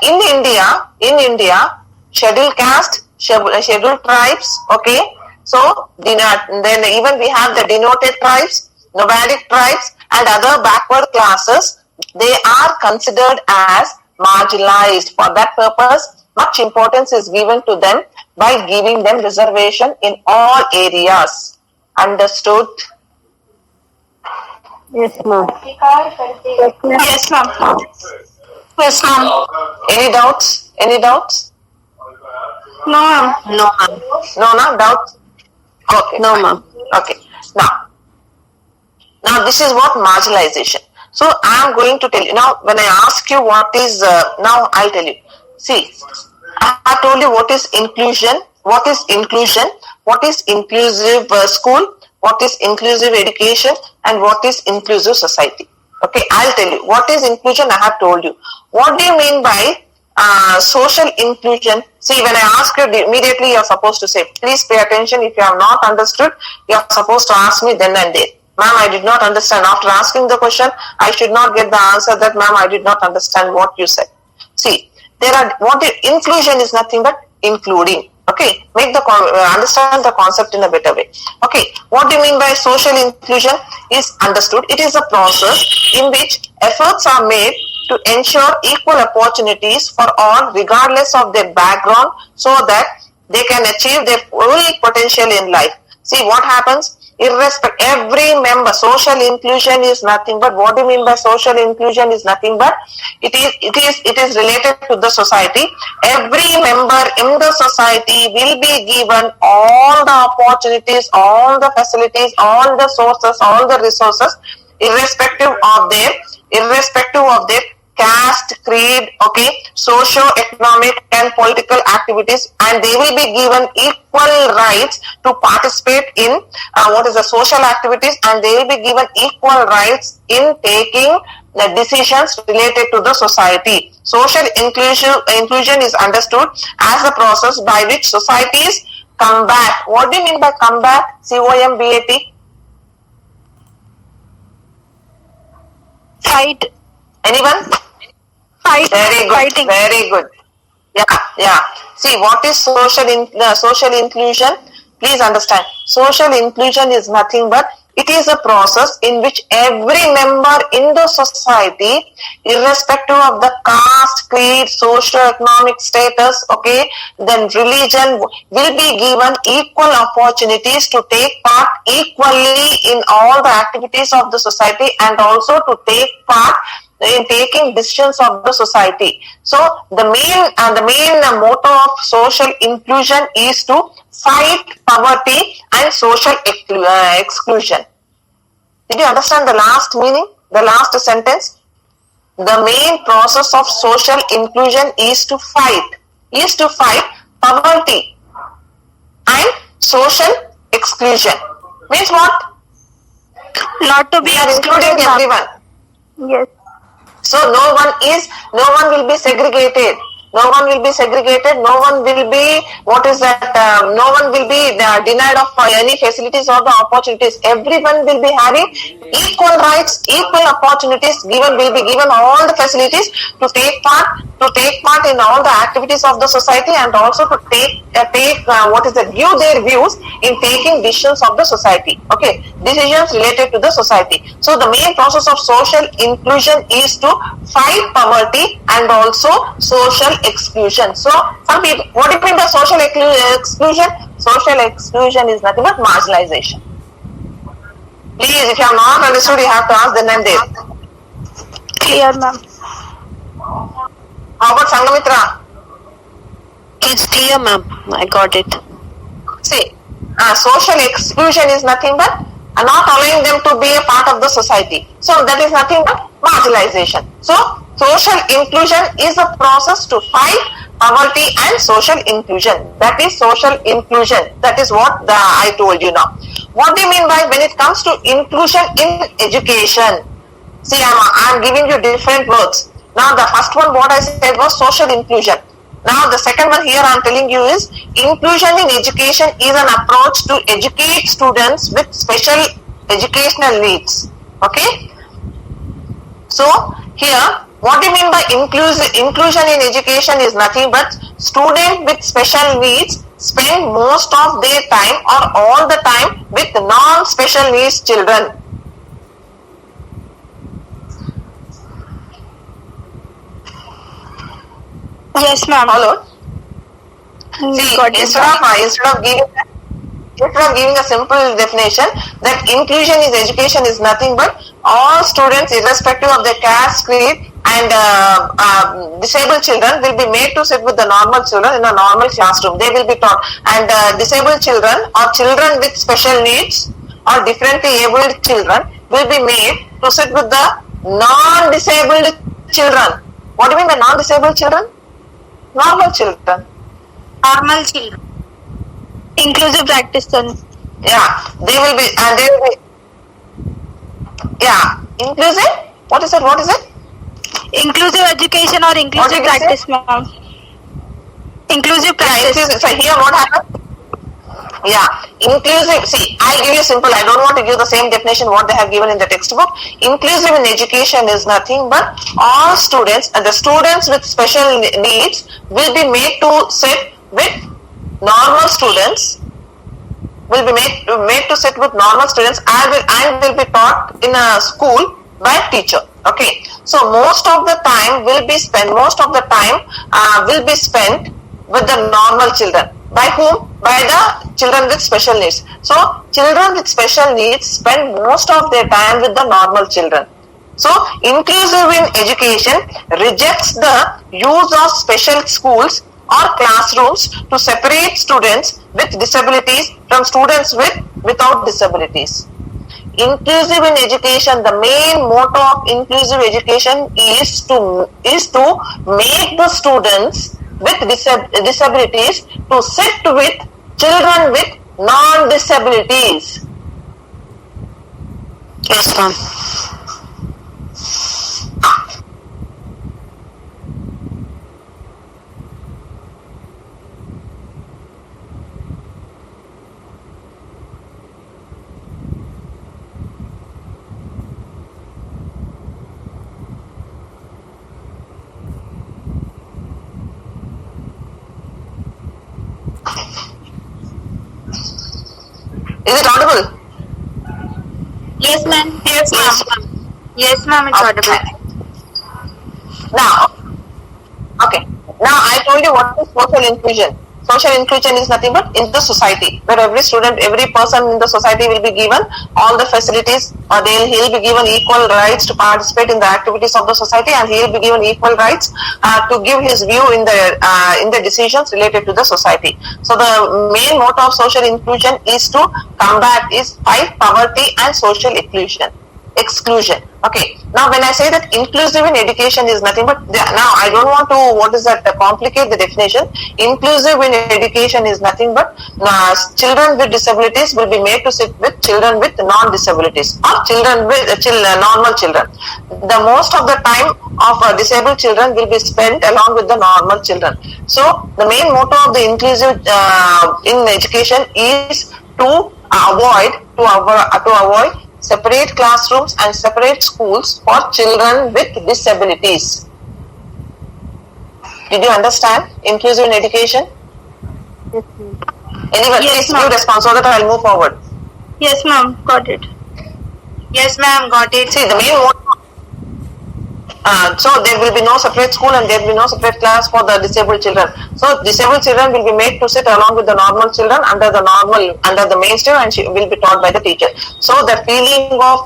in India, scheduled caste, scheduled tribes, okay. So then even we have the denoted tribes, nomadic tribes, and other backward classes. They are considered as marginalized. For that purpose, much importance is given to them by giving them reservation in all areas. Understood? Yes, ma'am. Yes, ma'am. Yes, ma'am. Any doubts? Any doubts? No, ma'am. No, ma'am. No, no doubts? Okay. No, fine. ma'am. Okay. Now this is what marginalization. So I am going to tell you. Now when I ask you what is, now I'll tell you. See, I told you what is inclusion, what is inclusion, what is inclusive school, what is inclusive education, and what is inclusive society. Okay, I'll tell you. What is inclusion, I have told you. What do you mean by social inclusion? See, when I ask you, immediately you are supposed to say, please pay attention. If you have not understood, you are supposed to ask me then and there. Ma'am, I did not understand. After asking the question, I should not get the answer that, ma'am, I did not understand what you said. See, inclusion is nothing but including. Okay, understand the concept in a better way. Okay, what do you mean by social inclusion is understood. It is a process in which efforts are made to ensure equal opportunities for all regardless of their background so that they can achieve their full potential in life. See what happens? Every member, social inclusion is nothing but, what do you mean by social inclusion is nothing but, it is related to the society. Every member in the society will be given all the opportunities, all the facilities, all the sources, all the resources, irrespective of their caste, creed, okay, socio-economic and political activities, and they will be given equal rights to participate in social activities, and they will be given equal rights in taking the decisions related to the society. Social inclusion is understood as the process by which societies combat. What do you mean by combat? C-O-M-B-A-T? Fight. Anyone? Fight. Very good. Fighting. Very good. Yeah. See, what is social inclusion? Please understand. Social inclusion is nothing but, it is a process in which every member in the society, irrespective of the caste, creed, socio-economic status, okay, then religion, will be given equal opportunities to take part equally in all the activities of the society, and also to take part in taking decisions of the society. So the main motto of social inclusion is to fight poverty and social exclusion. Did you understand the last meaning, the last sentence? The main process of social inclusion is to fight poverty and social exclusion. Means what? Not to be We are including everyone. Yes. So no one will be segregated. No one will be segregated. No one will be, no one will be denied of any facilities or the opportunities. Everyone will be having equal rights, equal opportunities, will be given all the facilities to take part in all the activities of the society, and also to give their views in taking decisions of the society. Okay, decisions related to the society. So the main process of social inclusion is to fight poverty and also social exclusion. So some people, what do you mean by social exclusion? Social exclusion is nothing but marginalization. Please, if you have not understood, you have to ask the name there. Clear, ma'am. How about Sangamitra? It's clear, ma'am. I got it. See, social exclusion is nothing but not allowing them to be a part of the society. So that is nothing but marginalization. So social inclusion is a process to fight poverty and social inclusion. That is social inclusion. That is what I told you now. What do you mean by when it comes to inclusion in education? See, I'm giving you different words. Now the first one what I said was social inclusion. Now the second one here I'm telling you is inclusion in education is an approach to educate students with special educational needs. Okay. So here what do you mean by inclusion in education is nothing but students with special needs spend most of their time or all the time with non-special needs children. Yes, ma'am. Followed? See, instead of giving a simple definition that inclusion in education is nothing but all students irrespective of their caste, creed and disabled children will be made to sit with the normal children in a normal classroom. They will be taught, and disabled children or children with special needs or differently abled children will be made to sit with the non-disabled children. What do you mean by non-disabled children? Normal children. Normal children. Inclusive practice, then. Yeah, they will be, yeah, inclusive? What is it? Inclusive education or inclusive practice, ma'am. Inclusive practice. Yeah, so here what happens? Yeah, inclusive, see, I'll give you simple, I don't want to give the same definition what they have given in the textbook. Inclusive in education is nothing but all students, and the students with special needs will be made to sit with normal students, will be made to sit with normal students and will be taught in a school by a teacher. Okay, so most of the time will be spent with the normal children. By whom? By the children with special needs. So children with special needs spend most of their time with the normal children. So inclusive in education rejects the use of special schools or classrooms to separate students with disabilities from students without disabilities. Inclusive in education, the main motto of inclusive education is to make the students with disabilities to sit with children with non-disabilities. Yes, ma'am. Is it audible? Yes, ma'am. Yes, ma'am. Yes, ma'am, it's audible. Now, okay. Now I told you what is social inclusion. Social inclusion is nothing but in the society, where every student, every person in the society will be given all the facilities, or he'll be given equal rights to participate in the activities of the society, and he'll be given equal rights to give his view in the decisions related to the society. So the main motto of social inclusion is to fight poverty and social exclusion. exclusion. Okay. Now, when I say that inclusive in education is nothing but now I don't want to complicate the definition. Inclusive in education is nothing but children with disabilities will be made to sit with children with non-disabilities or children with normal children. The most of the time of disabled children will be spent along with the normal children. So the main motto of the inclusive in education is to avoid separate classrooms and separate schools for children with disabilities. Did you understand inclusive in education? Anyone, Yes, please ma'am. give response so that I will move forward. Yes, ma'am. Got it. Yes, ma'am. Got it. See, the main motto. So there will be no separate school and there will be no separate class for the disabled children. So disabled children will be made to sit along with the normal children under the mainstream, and she will be taught by the teacher. So the feeling of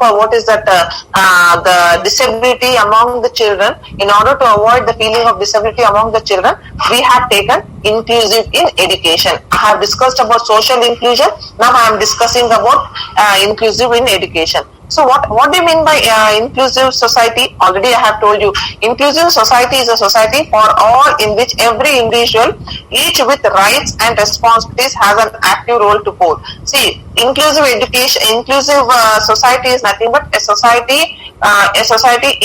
the disability among the children, in order to avoid the feeling of disability among the children, we have taken inclusive in education. I have discussed about social inclusion. Now I am discussing about inclusive in education. So what do you mean by inclusive society? Already I have told you. Inclusive society is a society for all in which every individual, each with rights and responsibilities, has an active role to play. See, inclusive society is nothing but a society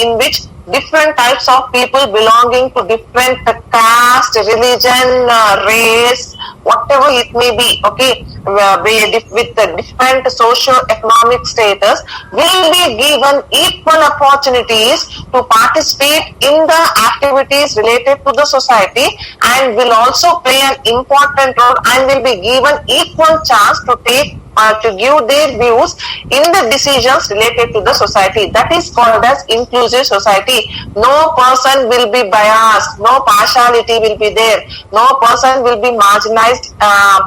in which different types of people belonging to different caste, religion, race, whatever it may be, okay, with the different socio-economic status, will be given equal opportunities to participate in the activities related to the society, and will also play an important role and will be given equal chance to give their views in the decisions related to the society. That is called as inclusive society. No person will be biased, no partiality will be there, no person will be marginalized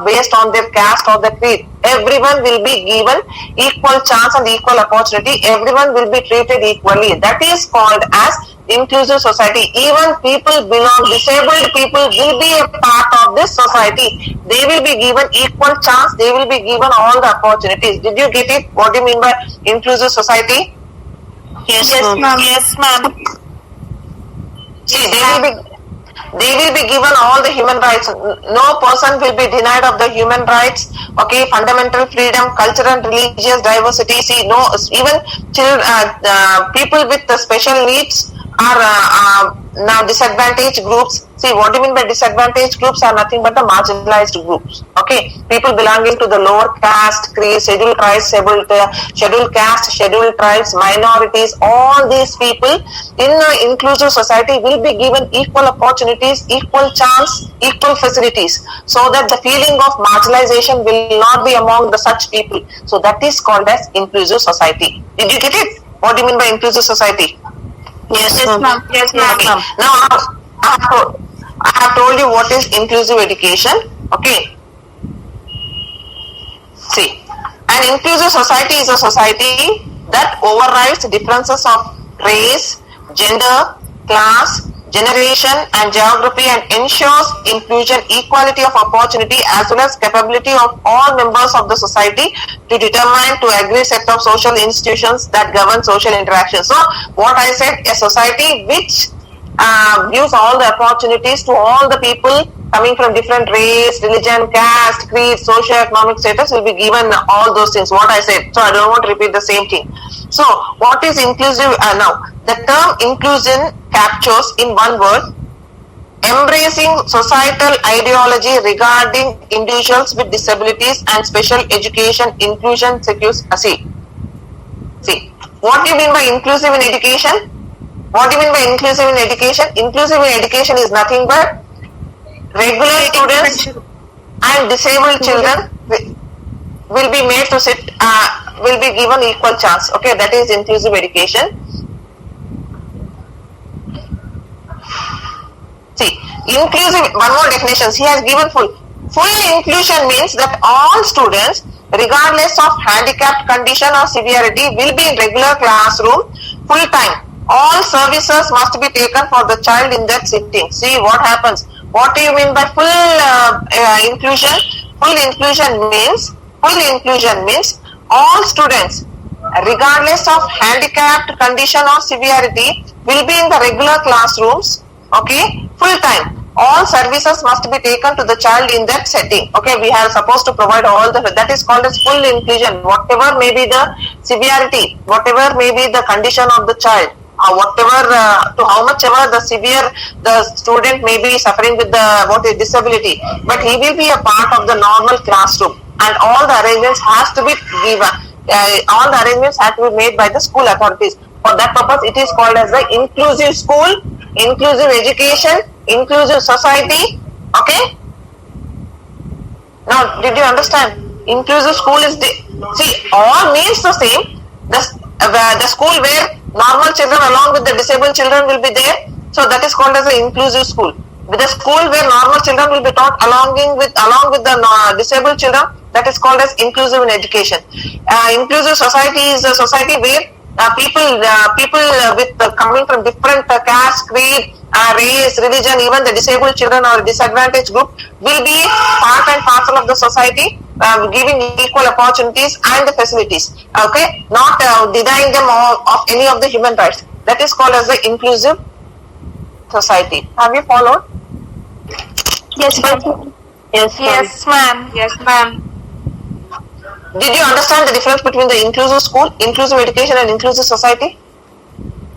based on their caste or the creed. Everyone will be given equal chance and equal opportunity. Everyone will be treated equally. That is called as inclusive society. Even disabled people will be a part of this society. They will be given equal chance. They will be given all the opportunities. Did you get it? What do you mean by inclusive society? Yes, Yes, ma'am. ma'am. Yes, ma'am. See, they will be given all the human rights. No person will be denied of the human rights. Okay, fundamental freedom, cultural and religious diversity. See, no, even people with the special needs are now disadvantaged groups. See, what do you mean by disadvantaged groups? Are nothing but the marginalized groups. Okay, people belonging to the lower caste, creed, scheduled tribes, scheduled caste, scheduled tribes, minorities. All these people in an inclusive society will be given equal opportunities, equal chance, equal facilities, so that the feeling of marginalization will not be among the such people. So that is called as inclusive society. Did you get it? What do you mean by inclusive society? Yes, Yes, ma'am. ma'am. Yes, ma'am. Okay. Now I have told you what is inclusive education. Okay. See, an inclusive society is a society that overrides differences of race, gender, class, generation, and geography, and ensures inclusion, equality of opportunity, as well as capability of all members of the society to determine to agree set of social institutions that govern social interaction. So, what I said, a society which gives all the opportunities to all the people coming from different race, religion, caste, creed, socio-economic status will be given all those things. What I said. So, I don't want to repeat the same thing. So, what is inclusive now? The term inclusion captures in one word embracing societal ideology regarding individuals with disabilities and special education. Inclusion secures see, what do you mean by inclusive in education? What do you mean by inclusive in education? Inclusive in education is nothing but regular students and disabled children will be made to sit, will be given equal chance. Okay, that is inclusive education. See, inclusive, one more definition. He has given full. Full inclusion means that all students, regardless of handicap, condition or severity, will be in regular classroom full time. All services must be taken for the child in that sitting. See what happens. What do you mean by full inclusion? Full inclusion means all students regardless of handicapped condition or severity, will be in the regular classrooms, okay, full time. All services must be taken to the child in that setting. Okay, we are supposed to provide all the, that is called as full inclusion. Whatever may be the severity, whatever may be the condition of the child, whatever to how much ever the severe the student may be suffering with the what is disability, but he will be a part of the normal classroom, and all the arrangements has to be given. All the arrangements have to be made by the school authorities. For that purpose, it is called as the inclusive school, inclusive education, inclusive society. Okay. Now, did you understand? Inclusive school is see, all means the same. The school where normal children along with the disabled children will be there, so that is called as the inclusive school. With the school where normal children will be taught along with the disabled children, that is called as inclusive in education. Inclusive society is a society where people with coming from different caste, creed, race, religion, even the disabled children or disadvantaged group will be part and parcel of the society, giving equal opportunities and the facilities. Okay, not denying them of any of the human rights. That is called as the inclusive society. Have you followed? Yes, ma'am. Yes, ma'am. Yes, ma'am. Did you understand the difference between the inclusive school, inclusive education, and inclusive society?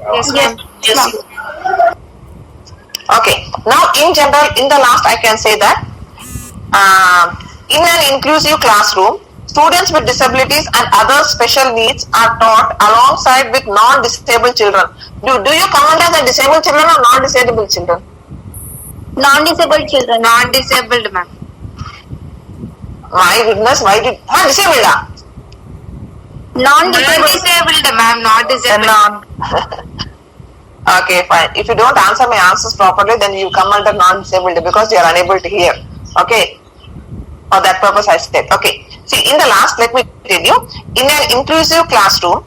Yes, ma'am. Yes. Okay. Now, in general, in the last, I can say that in an inclusive classroom, students with disabilities and other special needs are taught alongside with non-disabled children. Do you come under the disabled children or non-disabled children? Non-disabled children. Non-disabled, ma'am. My goodness, why did disabled? Non-disabled. Ma'am. Not disabled. Okay, fine. If you don't answer my answers properly, then you come under non-disabled because you are unable to hear. Okay. For that purpose, I said. Okay. See, in the last, let me tell you, in an inclusive classroom,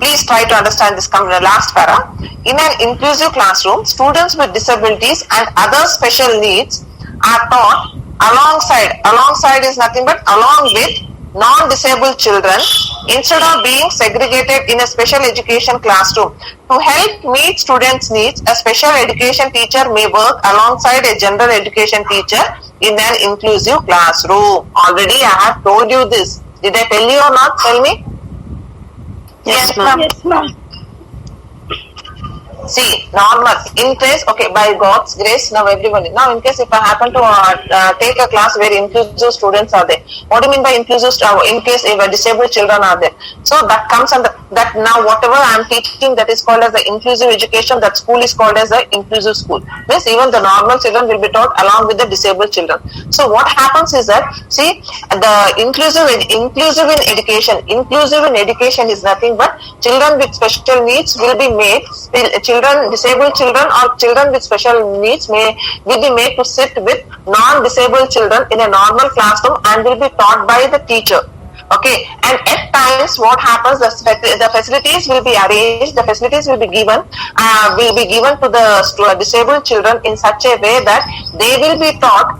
please try to understand this. Come in the last para. In an inclusive classroom, students with disabilities and other special needs are taught alongside is nothing but along with non-disabled children, instead of being segregated in a special education classroom. To help meet students' needs, a special education teacher may work alongside a general education teacher in an inclusive classroom. Already I have told you this. Did I tell you or not? Tell me. Yes, ma'am. Yes, ma'am. See, normal, in case, okay, by God's grace, now everybody, now in case if I happen to take a class where inclusive students are there, what do you mean by inclusive, in case if disabled children are there? So that comes under, that now whatever I am teaching, that is called as the inclusive education, that school is called as the inclusive school. Means even the normal children will be taught along with the disabled children. So what happens is that, see, the inclusive in education is nothing but children with special needs will be made, disabled children or children with special needs will be made to sit with non-disabled children in a normal classroom and will be taught by the teacher. Okay, and at times what happens, the facilities will be arranged, the facilities will be given to the disabled children in such a way that they will be taught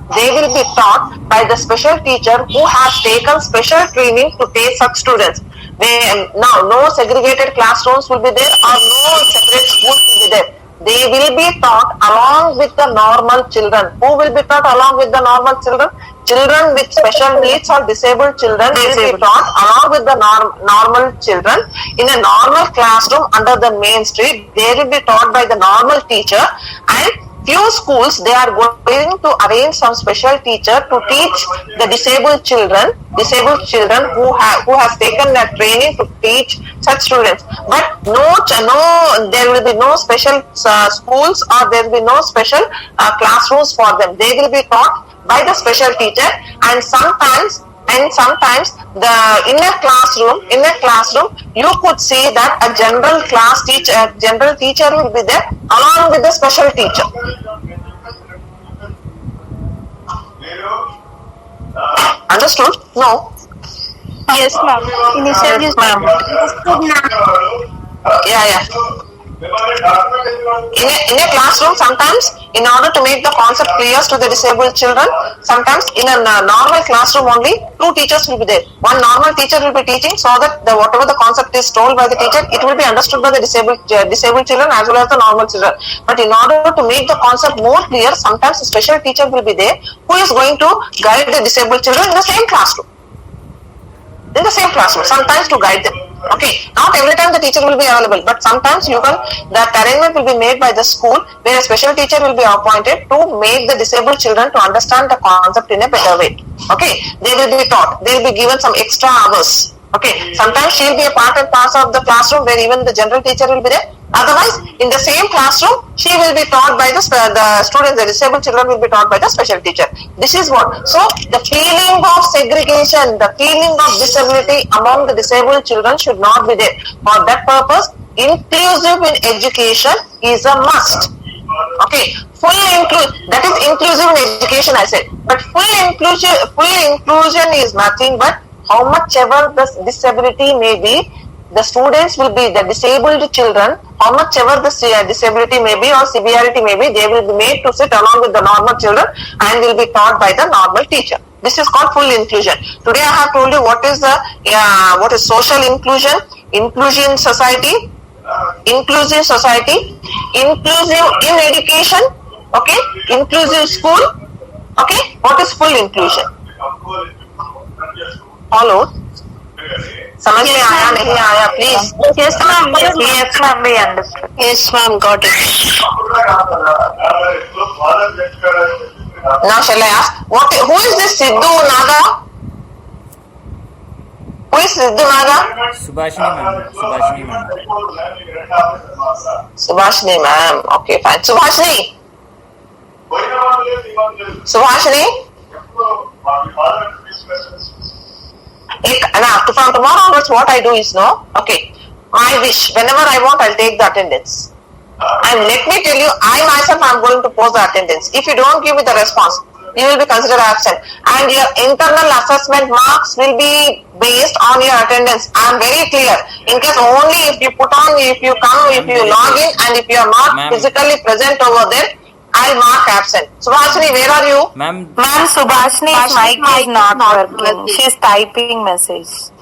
by the special teacher who has taken special training to take such students. Now no segregated classrooms will be there or no separate schools will be there. They will be taught along with the normal children. Who will be taught along with the normal children? Children with special needs or disabled children will be taught along with the normal children in a normal classroom under the main street. They will be taught by the normal teacher, and few schools they are going to arrange some special teacher to teach the disabled children who has taken that training to teach such students. But there will be no special schools or there will be no special classrooms for them. They will be taught by the special teacher, and sometimes in a classroom you could see that a general teacher will be there along with the special teacher. Understood? No? Yes, ma'am. Initially, Yes, ma'am. Yeah. In a classroom, sometimes in order to make the concept clear to the disabled children, sometimes in a normal classroom only, two teachers will be there. One normal teacher will be teaching so that whatever the concept is told by the teacher, it will be understood by the disabled children as well as the normal children. But in order to make the concept more clear, sometimes a special teacher will be there who is going to guide the disabled children in the same classroom. Sometimes to guide them. Okay, not every time the teacher will be available, but sometimes that arrangement will be made by the school where a special teacher will be appointed to make the disabled children to understand the concept in a better way. Okay, they will be taught, they will be given some extra hours. Okay, sometimes she will be a part and parcel of the classroom where even the general teacher will be there. Otherwise, in the same classroom, she will be taught by the students, the disabled children will be taught by the special teacher. This is what. So, the feeling of segregation, the feeling of disability among the disabled children should not be there. For that purpose, inclusive in education is a must. Okay, that is inclusive in education, I said. But full inclusion is nothing but how much ever the disability may be, the students will be the disabled children, how much ever the disability may be or severity may be, they will be made to sit along with the normal children and will be taught by the normal teacher. This is called full inclusion. Today I have told you what is social inclusion, inclusion society, inclusive society, inclusive in education, okay, inclusive school, okay. What is full inclusion? Follow. समझ में आया नहीं आया please? Yes ma'am, we understood. Yes, ma'am, got it. Now shall I ask, who is this Siddhu Naga? Who is Siddhu Naga? Subhashini ma'am. Subhashini ma'am. Okay, fine. Subhashini. From tomorrow onwards, what I do is okay, my wish, whenever I want, I'll take the attendance. And let me tell you, I myself am going to post the attendance. If you don't give me the response, you will be considered absent. And your internal assessment marks will be based on your attendance. I am very clear. In case only if you log in, and if you are not physically present over there, I'll mark absent. Subhashini, where are you? Ma'am, Subhashini's mic is not working. She's typing message.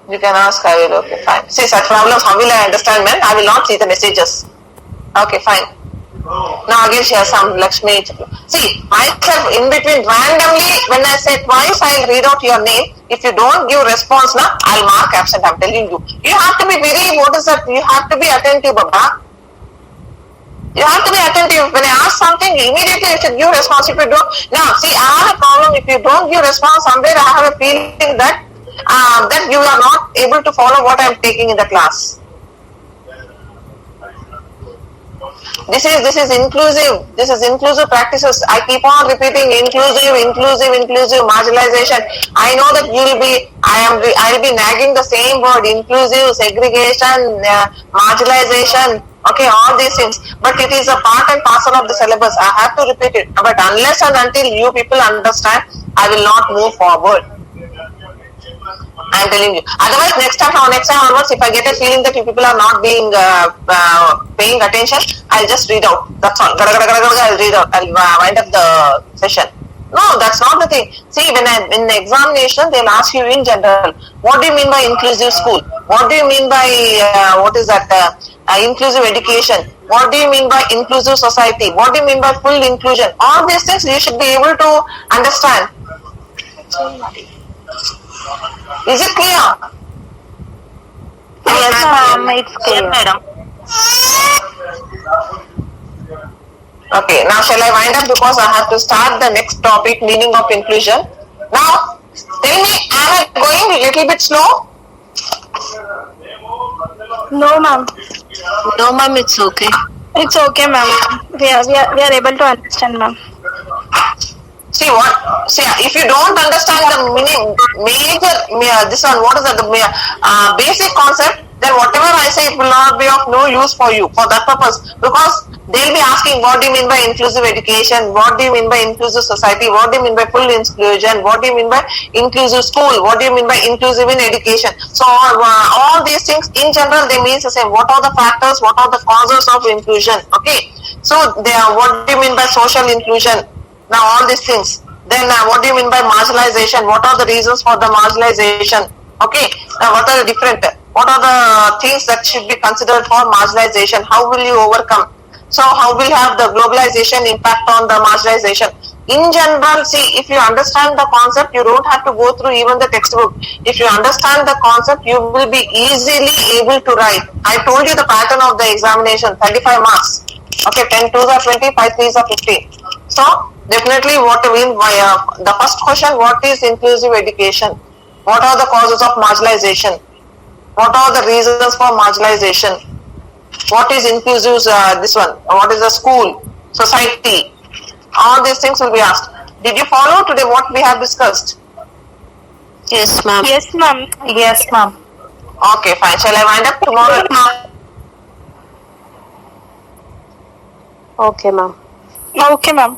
You can ask, I will. Okay, fine. See, such problems, how will I understand, man? I will not see the messages. Okay, fine. Now again she has some Lakshmi. See, myself in between randomly, when I say twice, I'll read out your name. If you don't give response, I'll mark absent. I'm telling you. You have to be you have to be attentive, Baba. You have to be attentive. When I ask something, immediately you should give response. If you don't, now see, I have a problem. If you don't give response, somewhere I have a feeling that you are not able to follow what I am taking in the class. This is inclusive. This is inclusive practices. I keep on repeating inclusive, marginalization. I know that I'll be nagging the same word, inclusive, segregation, marginalization. Okay, all these things. But it is a part and parcel of the syllabus. I have to repeat it. But unless and until you people understand, I will not move forward. I am telling you. Otherwise, next time onwards, if I get a feeling that you people are not being paying attention, I'll just read out. That's all. I'll read out. I'll wind up the session. No, that's not the thing. See, in the examination, they'll ask you in general, what do you mean by inclusive school? What do you mean by inclusive education? What do you mean by inclusive society? What do you mean by full inclusion? All these things you should be able to understand. Is it clear? Yes, ma'am, it's clear. Madam. Okay, now shall I wind up because I have to start the next topic, meaning of inclusion. Now, tell me, am I going a little bit slow? No, ma'am. No, ma'am, it's okay. It's okay, ma'am. We are able to understand, ma'am. See, if you don't understand the basic concept, then whatever I say, it will not be of no use for you for that purpose, because they'll be asking, what do you mean by inclusive education? What do you mean by inclusive society? What do you mean by full inclusion? What do you mean by inclusive school? What do you mean by inclusive in education? So all these things in general, they mean the same. What are the factors? What are the causes of inclusion? Okay. So they are, what do you mean by social inclusion? Now all these things. Then what do you mean by marginalization? What are the reasons for the marginalization? Okay. Now what are the different? What are the things that should be considered for marginalization? How will you overcome? So how will you have the globalization impact on the marginalization? In general, see, if you understand the concept, you don't have to go through even the textbook. If you understand the concept, you will be easily able to write. I told you the pattern of the examination, 35 marks. Okay, 10 2s are 20, 5 3s are 50. So definitely what I mean by the first question, what is inclusive education? What are the causes of marginalization? What are the reasons for marginalization? What is inclusive, this one? What is the school, society? All these things will be asked. Did you follow today what we have discussed? Yes, ma'am. Yes, ma'am. Yes, ma'am. Okay, fine. Shall I wind up tomorrow? Okay, ma'am. Okay, ma'am.